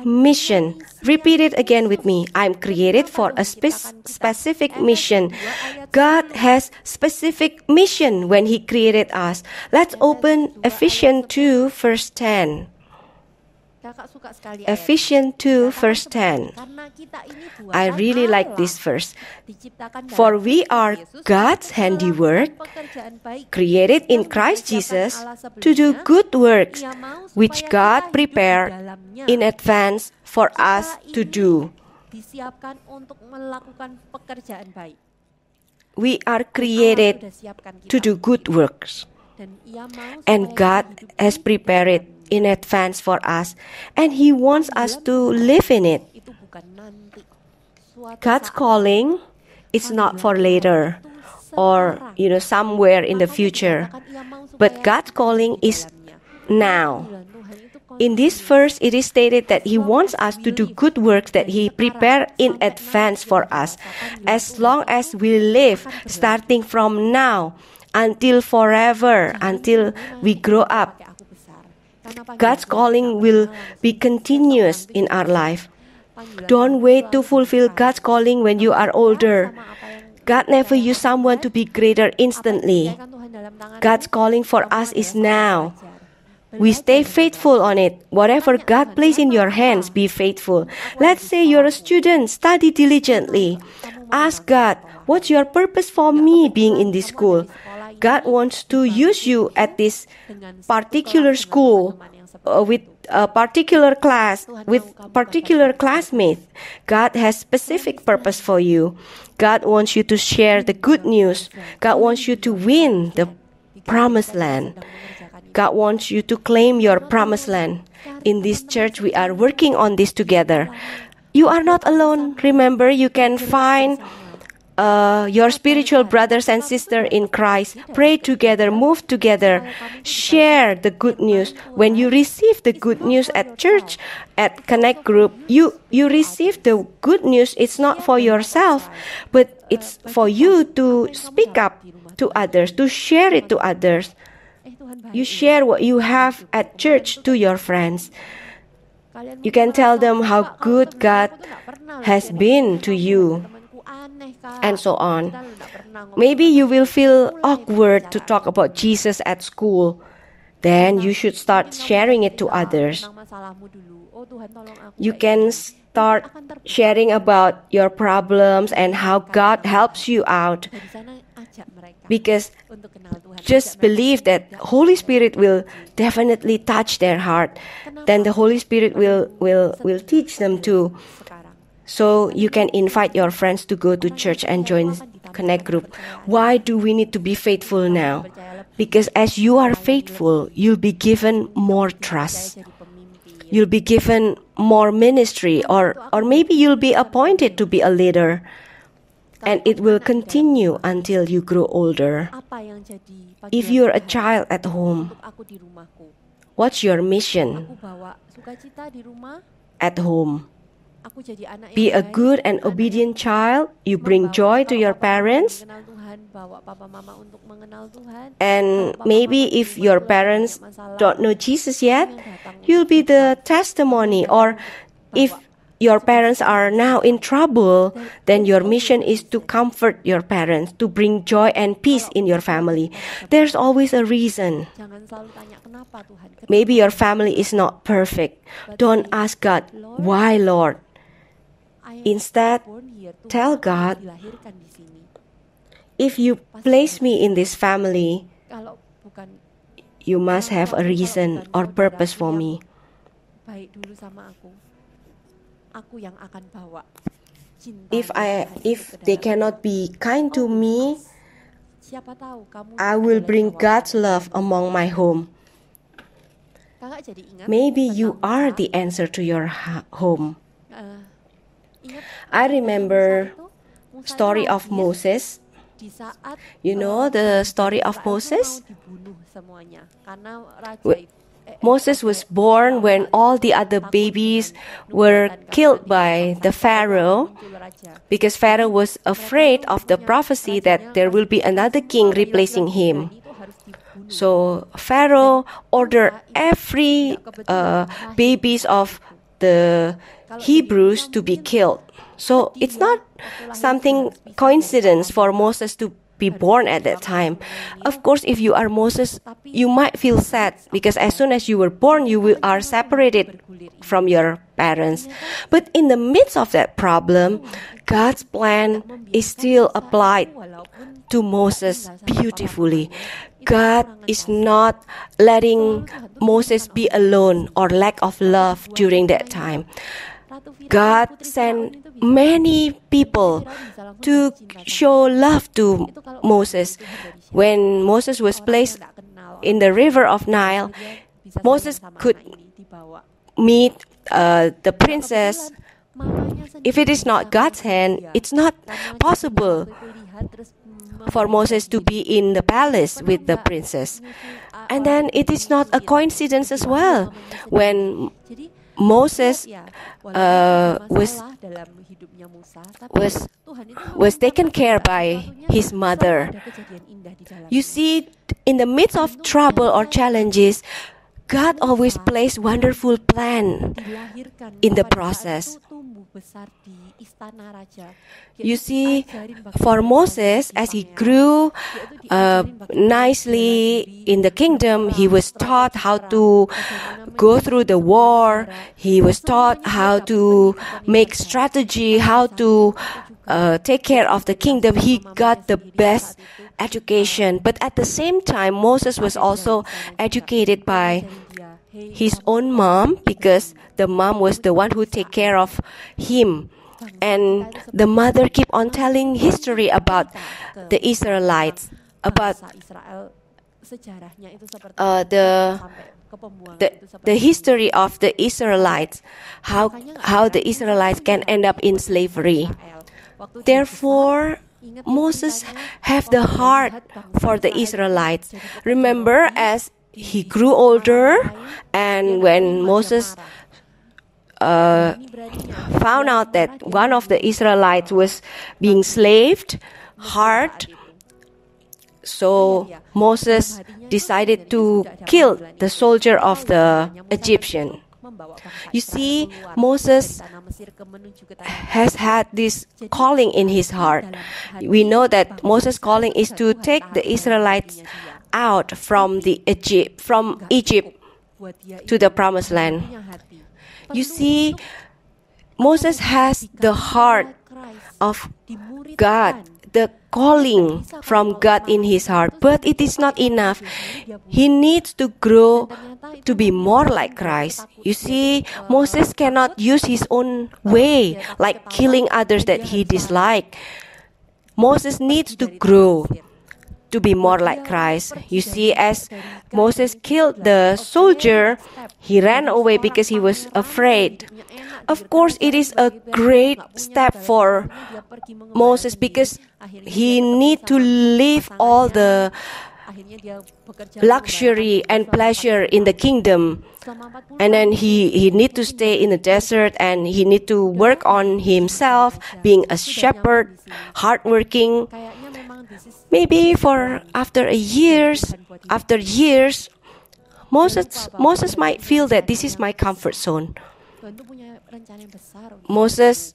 mission. Repeat it again with me. I'm created for a specific mission. God has specific mission when He created us. Let's open Ephesians 2 verse 10. Ephesians 2 verse 10. I really like this verse. For we are God's handiwork, created in Christ Jesus to do good works, which God prepared in advance for us to do. We are created to do good works, and God has prepared it in advance for us, and He wants us to live in it. God's calling is not for later or somewhere in the future, but God's calling is now. In this verse, it is stated that He wants us to do good works that He prepared in advance for us. As long as we live, starting from now until forever, until we grow up, God's calling will be continuous in our life. Don't wait to fulfill God's calling when you are older. God never used someone to be greater instantly. God's calling for us is now. We stay faithful on it. Whatever God placed in your hands, be faithful. Let's say you're a student, study diligently. Ask God, what's your purpose for me being in this school? God wants to use you at this particular school with a particular class, with particular classmates. God has specific purpose for you. God wants you to share the good news. God wants you to win the promised land. God wants you to claim your promised land. In this church, we are working on this together. You are not alone. Remember, you can find your spiritual brothers and sisters in Christ. Pray together, move together, share the good news. When you receive the good news at church, at Connect Group, you receive the good news. It's not for yourself, but it's for you to speak up to others, to share it to others. You share what you have at church to your friends. You can tell them how good God has been to you, and so on. Maybe you will feel awkward to talk about Jesus at school. Then you should start sharing it to others. You can start sharing about your problems and how God helps you out. Because just believe that Holy Spirit will definitely touch their heart. Then the Holy Spirit will teach them too. So you can invite your friends to go to church and join Connect Group. Why do we need to be faithful now? Because as you are faithful, you'll be given more trust. You'll be given more ministry, or maybe you'll be appointed to be a leader. And it will continue until you grow older. If you're a child at home, what's your mission at home? Be a good and obedient child. You bring joy to your parents. And maybe if your parents don't know Jesus yet, you'll be the testimony. Or if your parents are now in trouble, then your mission is to comfort your parents, to bring joy and peace in your family. There's always a reason. Maybe your family is not perfect. Don't ask God, why, Lord? Instead, tell God, if you place me in this family, you must have a reason or purpose for me. aku yang akan bawa cinta If dan kasih if itu ke they dalam cannot be kind to me, siapa tahu kamu I will adalah bring jawaban. God's love among my home. Kakak jadi ingat Maybe you tentang are Musa. the answer to your home. Ingat I tentang remember Musa itu, Musa itu story of lahir Moses. di saat You know the bangsa story of Israel tuh Moses? mau dibunuh semuanya karena raja Wh- itu Moses was born when all the other babies were killed by the Pharaoh, because Pharaoh was afraid of the prophecy that there will be another king replacing him. So Pharaoh ordered every babies of the Hebrews to be killed. So it's not something coincidence for Moses to be born at that time. Of course, if you are Moses, you might feel sad because as soon as you were born, you are separated from your parents. But in the midst of that problem, God's plan is still applied to Moses beautifully. God is not letting Moses be alone or lack of love during that time. God sent many people to show love to Moses. When Moses was placed in the river of Nile, Moses could meet the princess. If it is not God's hand, it's not possible for Moses to be in the palace with the princess. And then it is not a coincidence as well. When Moses was taken care by his mother. You see, in the midst of trouble or challenges, God always plays wonderful plan in the process. You see, for Moses, as he grew nicely in the kingdom, he was taught how to go through the war. He was taught how to make strategy, how to take care of the kingdom. He got the best education. But at the same time, Moses was also educated by his own mom, because the mom was the one who take care of him. And the mother keep on telling history about the Israelites, about the history of the Israelites, how the Israelites can end up in slavery. Therefore, Moses have the heart for the Israelites. Remember, as he grew older, and when Moses found out that one of the Israelites was being slaved hard, so Moses decided to kill the soldier of the Egyptian. You see, Moses has had this calling in his heart. We know that Moses' calling is to take the Israelites out from Egypt to the promised land. You see, Moses has the heart of God, the calling from God in his heart, but it is not enough. He needs to grow to be more like Christ. You see, Moses cannot use his own way, like killing others that he disliked. Moses needs to grow to be more like Christ. You see, as Moses killed the soldier, he ran away because he was afraid. Of course, it is a great step for Moses because he need to leave all the luxury and pleasure in the kingdom. And then he need to stay in the desert, and he need to work on himself, being a shepherd, hardworking. Maybe for after years, Moses might feel that this is my comfort zone. Moses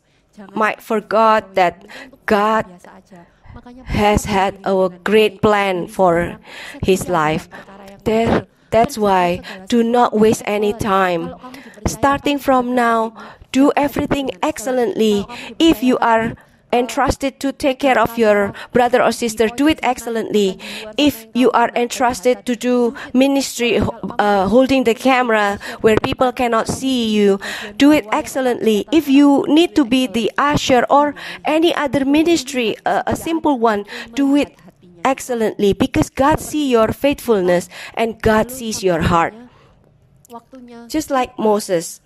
might forget that God has had a great plan for his life. That's why do not waste any time. Starting from now, do everything excellently. If you are entrusted to take care of your brother or sister, do it excellently. If you are entrusted to do ministry, holding the camera where people cannot see you, do it excellently. If you need to be the usher or any other ministry, a simple one, do it excellently, because God sees your faithfulness and God sees your heart. Waktunya Just like Moses.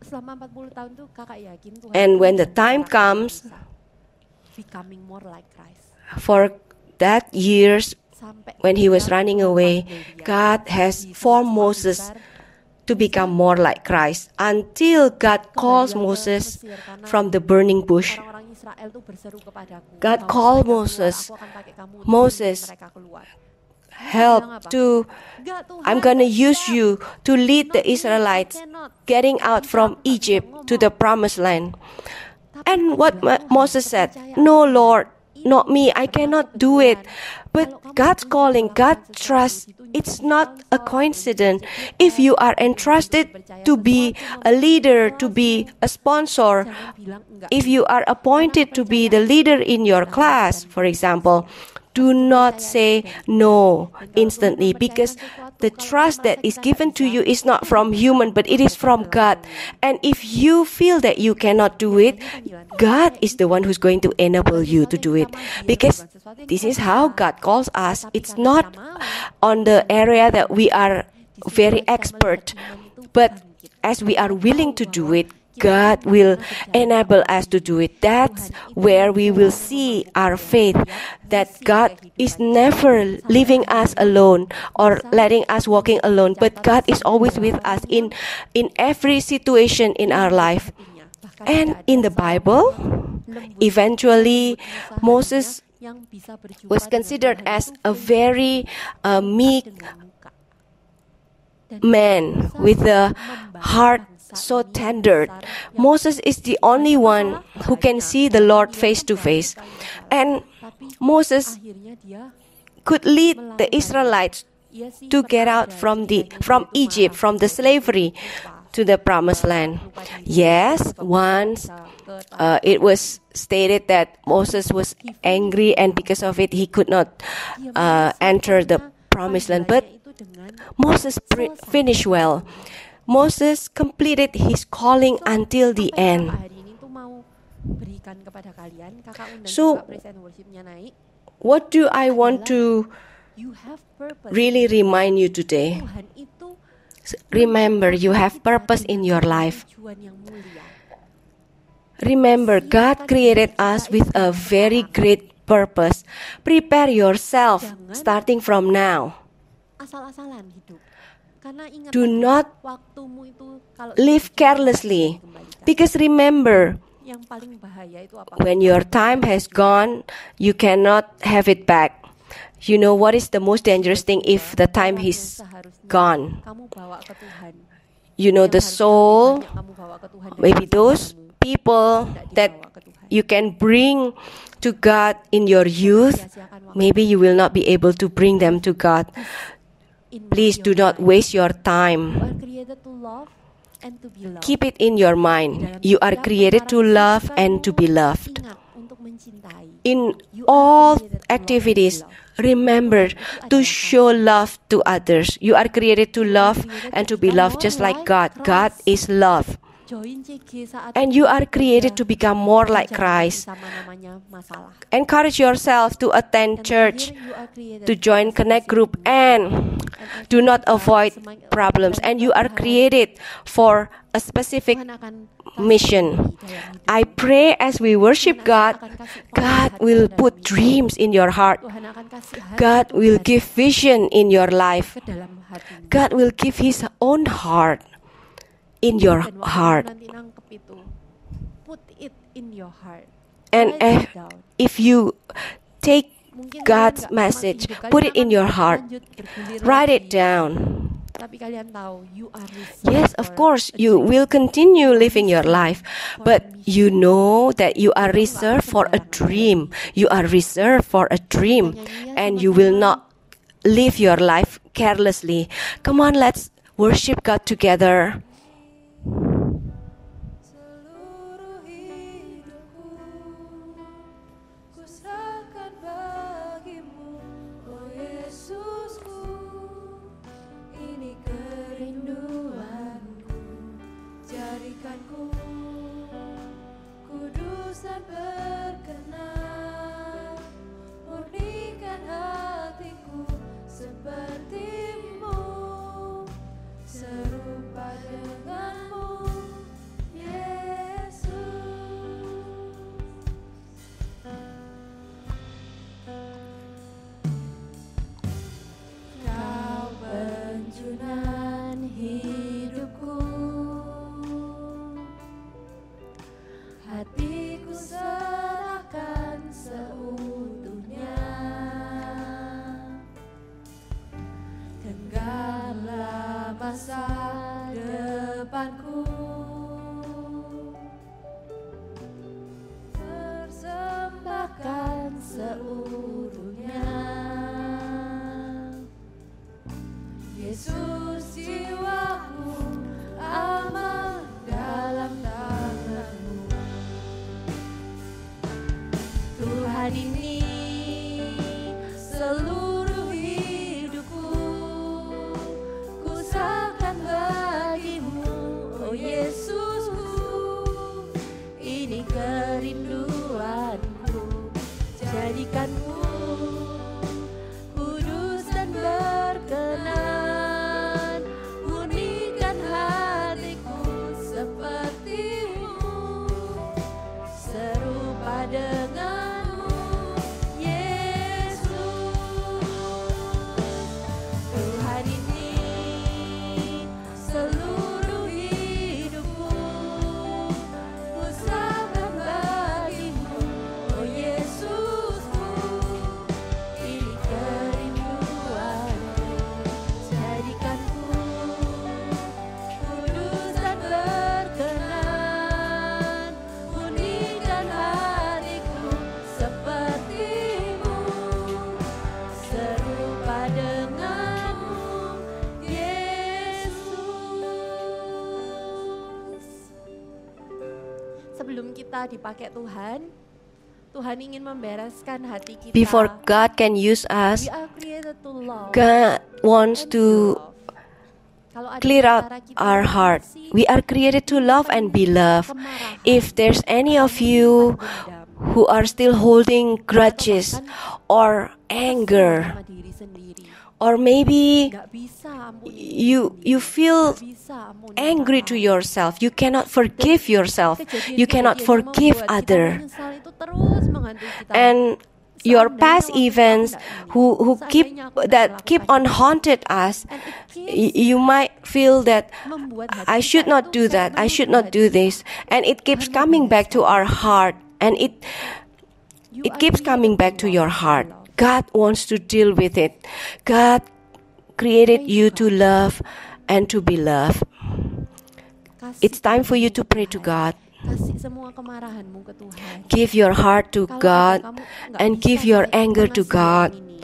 selama 40 tahun tuh kakak yakin Tuhan And tuh when the time mengarahkan comes, kita becoming more like Christ. for that years Sampai when he was kita running lepas away, dari dia. God has Di formed semakin Moses besar, to become more like Christ until God calls kembalilah ke Moses Mesir, karena from the burning bush. orang-orang Israel tuh berseru kepadaku, God "Bawa called mereka keluar, Moses. aku akan pakai kamu untuk Moses, memimpin mereka keluar." help to, Enggak, Tuhan, I'm gonna enggak use bisa. you to lead the Not me, I Israelites cannot. getting out from Egypt to the promised land. And what Moses said, no Lord, not me, I cannot do it. But God's calling, God trusts. It's not a coincidence. If you are entrusted to be a leader, to be a sponsor, Jangan bilang enggak. if you are appointed to be the leader in your class, for example, do not say no instantly, because the trust that is given to you is not from human, but it is from God. And if you feel that you cannot do it, God is the one who's going to enable you to do it. Because this is how God calls us. It's not on the area that we are very expert, but as we are willing to do it, God will enable us to do it. That's where we will see our faith, that God is never leaving us alone or letting us walking alone, but God is always with us in every situation in our life. And in the Bible, eventually Moses was considered as a very meek man with a heart so tender. Moses is the only one who can see the Lord face to face. And Moses could lead the Israelites to get out from Egypt, from the slavery to the promised land. Yes, once it was stated that Moses was angry, and because of it he could not enter the promised land. But Moses finished well. Moses completed his calling until the end. So, what do I want to really remind you today? Remember, you have purpose in your life. Remember, God created us with a very great purpose. Prepare yourself starting from now. Asal-asalan hidup. Karena ingat, Do not waktumu itu kalau live carelessly. Because remember, yang paling bahaya itu apa? when your time has gone, you cannot have it back. You know what is the most dangerous thing if the time is gone? Kamu bawa ke Tuhan. You know, the soul, Kamu bawa ke Tuhan. maybe those people that you can bring to God in your youth, maybe you will not be able to bring them to God. Please do not waste your time. You are created to love and to be loved. Keep it in your mind. You are created to love and to be loved. Ingat untuk mencintai. In all activities, remember to show love to others. You are created to love and to be loved just like God. God is love. Join CG saat And you are created to become more like Christ. sama namanya masalah. Encourage yourself to attend church, You are created to join Connect group, and do not avoid problems. And you are created for a specific Tuhan akan mission. I pray as we worship God, God will put dreams in your heart. Tuhan akan kasih hati God untuk will hati give vision in your life. ke dalam hatimu. God will give His own heart in your Dan waktu heart. nanti nangkep itu, put it in your heart. And Write it down. if you take Mungkin God's kalian nggak message, mati hidup, put kalian it in akan your heart. lanjut bergulir Write lagi. it down. Tapi kalian tahu, you are reserved Yes, for of course, a you dream. will continue living your life, but you know that you are reserved for a dream. You are reserved for a dream, and you will not live your life carelessly. Come on, let's worship God together. Seluruh hidupku jadikanku kudus dan berkenan, murnikan hatiku seperti-Mu, serupa denganmu, Yesus. Tuhan ini seluruh hidupku, ku serahkan bagi-Mu, oh Yesusku. Ini kerinduanku, jadikanku kudus dan berkenan, murnikan hatiku seperti-Mu, serupa denganmu, Yesus. Sebelum kita dipakai Tuhan, Tuhan ingin membereskan hati kita. Before God can use us, We are created to love. God wants and to love. Kalau ada clear di out antara kita our yang heart. masih We are created to love and be loved. kemarahan, If there's any of you dendam, who are still holding grudges or anger, sama diri sendiri, or maybe nggak bisa ampuni diri you sendiri, feel nggak bisa ampuni angry orang to lain. yourself, you cannot forgive yourself, you cannot Kejadian-kejadian yang forgive membuat kita other, menyesal itu terus menghantui kita. and your Seandainya past waktu events aku nggak who ini, keep seandainya aku nggak that keep on melakukan haunted us, And it keeps you might feel that membuat hati I kita should not itu do kayak that, I should menuduh not do hati. this, and it keeps coming back to our heart, and You it are keeps created coming to back to love your and heart. love. God wants to deal with it. God created you to love and to be loved. Kasih It's time for you to pray to Tuhan. God. Kasih semua kemarahanmu ke Tuhan. Give your heart to Kalau God ada kamu nggak and bisa give your saya anger to mengasihi God. orang ini,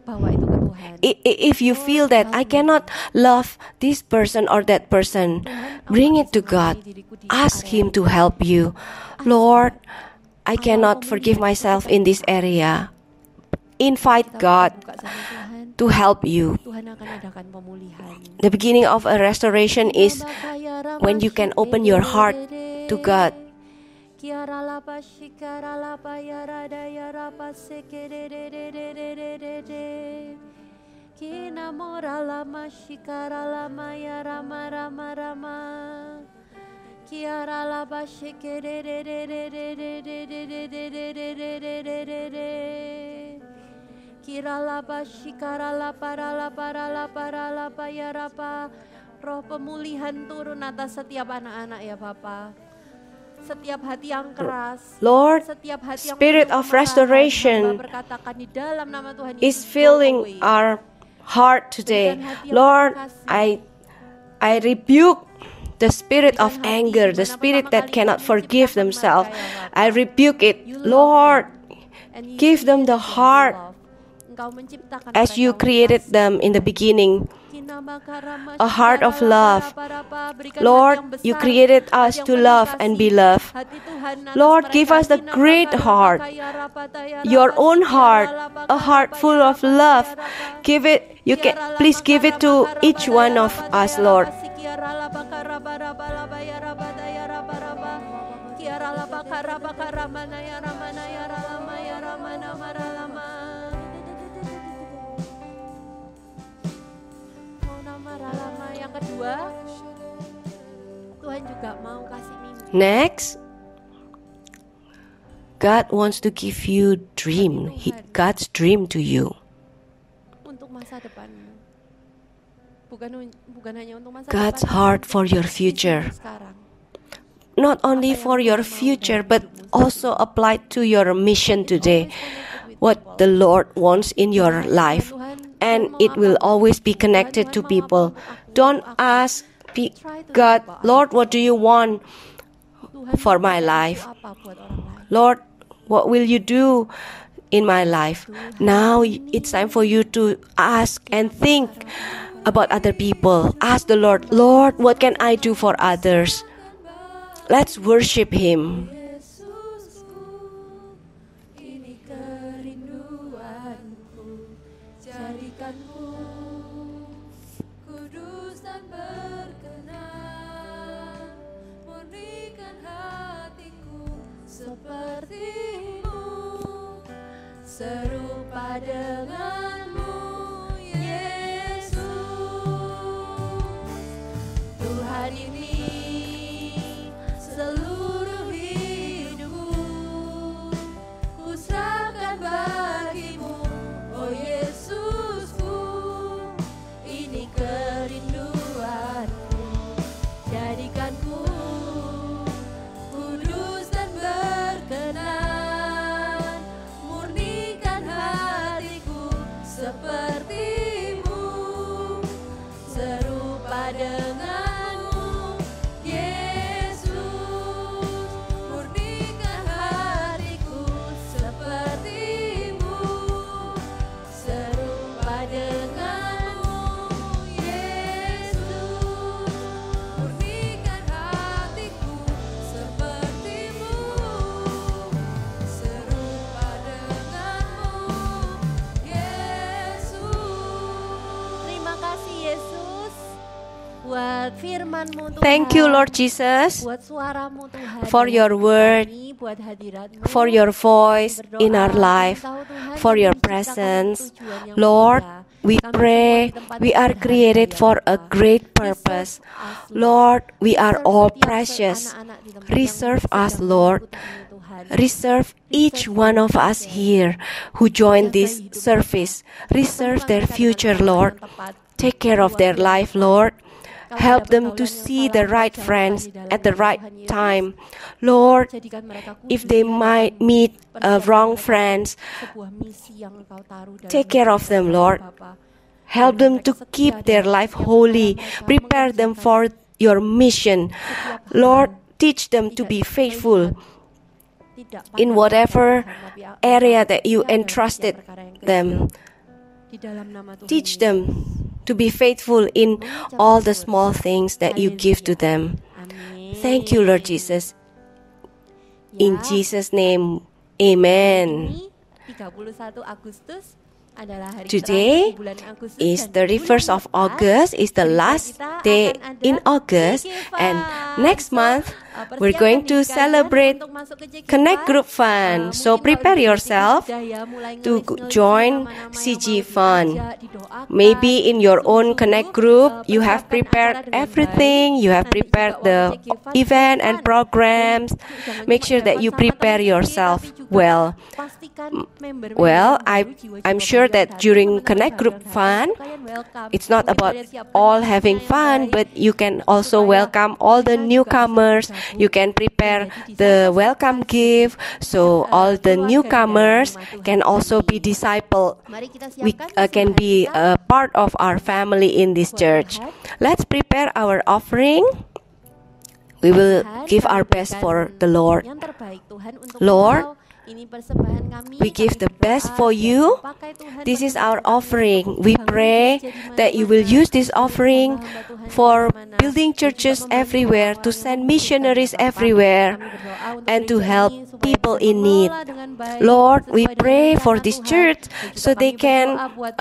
bawa itu ke Tuhan. If you feel that I cannot love this person or that person, bring it to God. Ask Him to help you. Lord, I cannot forgive myself in this area. Invite Kita God buka sama Tuhan, to help you. Tuhan akan adakan pemulihan. The beginning of a restoration is when you can open your heart to God. Kiara lapa shikara lapa yara daya rapa sekere de de de de de de de. Kina mora lama shikara lama yara mara mara ma. Kiara lapa shikere de de de de de de de de de de de de de de de. Kira lapa shikara lapa rala para lapa rala pa yara pa. Roh pemulihan turun atas setiap anak-anak ya Bapa. Setiap hati yang keras, Lord, setiap hati yang Spirit penuh of kemarahan, restoration Hamba berkatakan di dalam nama Tuhan is Yesus, go filling away. our heart today. Lord, I rebuke the spirit of anger, the spirit that cannot forgive themselves. I rebuke it. Lord, And you give them the created heart love. Engkau menciptakan as you mereka created untuk them in the beginning, kasih. a heart of love. Lord, you created us to love and be loved. Lord, give us the great heart, your own heart, a heart full of love. Give it, you can, please give it to each one of us, Lord. Yang kedua, Tuhan juga mau kasih mimpi. Next, God wants to give you dream, God's dream to you. Untuk masa depanmu. Bukan hanya untuk masa God's depan, heart for your tapi future. sekarang. Not only for your future, but also applied to your mission today. What the Lord wants in your life. And it will always be connected to people. Don't ask God, Lord, what do you want Tuhan for mau my kasih life? apa buat orang lain? Lord, what will you do in my life? Now it's time for you to ask and think about other people. Ask the Lord, Lord, what can I do for others? Let's worship Him. Yesusku, ini kerinduanku, jadikanku kudus dan berkenan, murnikan hatiku seperti-Mu, serupa denganmu, Yesus. Tuhan ini seluruh hidupku, ku serahkan bagimu, oh Yesusku. Ini kerinduanku, jadikanku kudus dan berkenan, murnikan hatiku sepertimu, serupa denganmu, Yesus. Murnikan hatiku sepertimu, serupa denganmu, Yesus. Murnikan hatiku sepertimu, serupa denganmu, Yesus. Terima kasih Yesus buat firman-Mu Tuhan. Thank you, Lord Jesus, Buat suaramu Tuhan, for dalam your hidup word, kami, buat hadirat-Mu. for your voice Kami in our berdoa, life, kami tahu, Tuhan, for kami your diciptakan presence. untuk tujuan yang Lord, mulia. we Kami pray semua di tempat we ini are berharga, created ya for a Bapa. great Reserve purpose. us, Lord. Lord, we are Reserve all setiap precious. anak-anak di tempat Reserve yang us, sedang Lord. mengikuti ini, Tuhan. Reserve each one of us here who join this service. Reserve their future, Lord. Take care of their life, Lord. Help them to see the right friends at the right time. Lord, Jadikan mereka kudus if they di hadapan-Mu. might meet Persiapkan wrong mereka friends, sebuah misi yang Engkau taruh dalam take care hidup of them, mereka, Lord. Bapa. Help them to keep their life holy. Prepare them for your mission. Lord, teach them to be faithful Tidak in pandang whatever pada Tuhan, tapi area apa that you yang ada entrusted setiap perkara yang kecil. them. Di dalam nama Tuhan Teach Yesus. them to be faithful in all the small things that you give to them. Amin. Thank you, Lord Jesus. In Ya, Jesus' name, amen. ini 31 Agustus adalah hari Today terakhir di bulan Agustus is dan di 31st bulan of depan August, is the gereja last kita day akan ada in August, JK and Fund. next month we're persiapkan going to diri kalian celebrate untuk masuk ke JK Connect Fund. Group Fund. So Mungkin prepare kalau di yourself sudah ya, mulai to ngelis-ngelis join nama-nama yang CG mau Fund. diajak, didoakan. Maybe in your own Sungguh-sungguh, Connect group, you have persiapkan prepared acara dengan everything. baik. You have Nanti prepared juga the waktu JK Fund, event and Fund. programs. Jangan Make cuma sure that have you fun sama prepare teman yourself sendiri, tapi juga well. pastikan member-member Well, yang baru, jiwa-jiwa I'm sure baru yang that datang, during teman-teman Connect baru Group yang datang, Fund, kalian welcome. it's not Mungkin about kalian siapkan all misinya having yang fun, baik, but you can also supaya welcome all the kita juga bisa newcomers. bergabung You can prepare menjadi the disciple welcome sekelas gift, so all the keluarga di dalam newcomers rumah Tuhan can also be sendiri. discipled. Mari kita We siapkan can persembahan be kita a part of our family in this buat church. Tuhan. Let's prepare our offering. We will Tuhan, give kami our best berikan for the Lord. yang terbaik Tuhan untuk Lord, Engkau. Ini persembahan kami. we give Kami the best berdoa, for biar you. Kau pakai Tuhan This is persembahan our kami offering. untuk We membangun pray gereja di that you will mana-mana, use this untuk offering hamba-hamba Tuhan di for mana-mana, building dan juga churches membantu everywhere, to orang-orang yang send membutuhkan, missionaries ya Bapa. everywhere, Kami berdoa untuk and to gereja help ini supaya people bisa in need. mengelola dengan baik, Lord, we sesuai dengan pray for rencana this Tuhan. church Dan juga so they kami can berdoa buat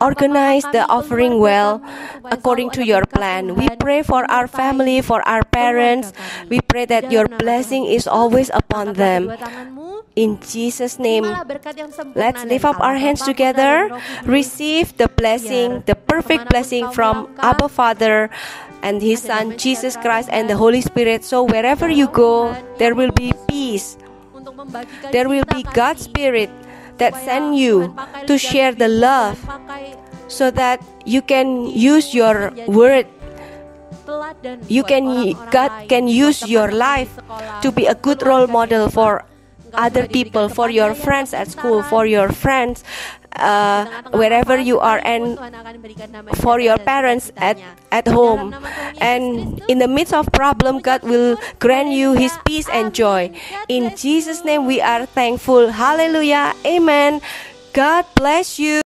organize apakah the kami, offering keluarga well kami, supaya according selalu to ada your berkat plan. We Tuhan pray for our menyertai family, for our parents. keluarga kami. We pray that Di your dalam nama blessing Tuhan is Yesus, always upon angkatlah them. kedua tanganmu, In Jesus' name, terimalah berkat yang sempurna let's dari lift up our Allah hands Bapa, Putra, together. dan Roh Kudus. Receive the blessing, the perfect kemanapun blessing kau from melangkah, Abba Father and His ada Son damai Jesus sejahtera Christ and the Tuhan. Holy Spirit. So wherever you go, Tuhan, there yang will be mengutus peace. untuk membagikan There will cinta be kasih, God's Spirit that supaya send Tuhan you pakai to lidah share the bibirmu, love, Tuhan pakai so that you can use your word. teladan You buat can orang-orang God lain, can buat use your teman-teman di life sekolah, to be a good role keluarga model di for rumah. Engkau other sudah people, diberikan for your kepandaian, friends at school, kepintaran. for your friends Tengah-tengah wherever masalah you are, sekalipun, and Tuhan akan berikan damai for your sejahtera dan parents sukacitanya. at Di dalam home. nama Tuhan Yesus And Kristus, in the midst of problem, God will grant you His peace and joy. In Jesus' name we are thankful. Hallelujah. Amen. God bless you.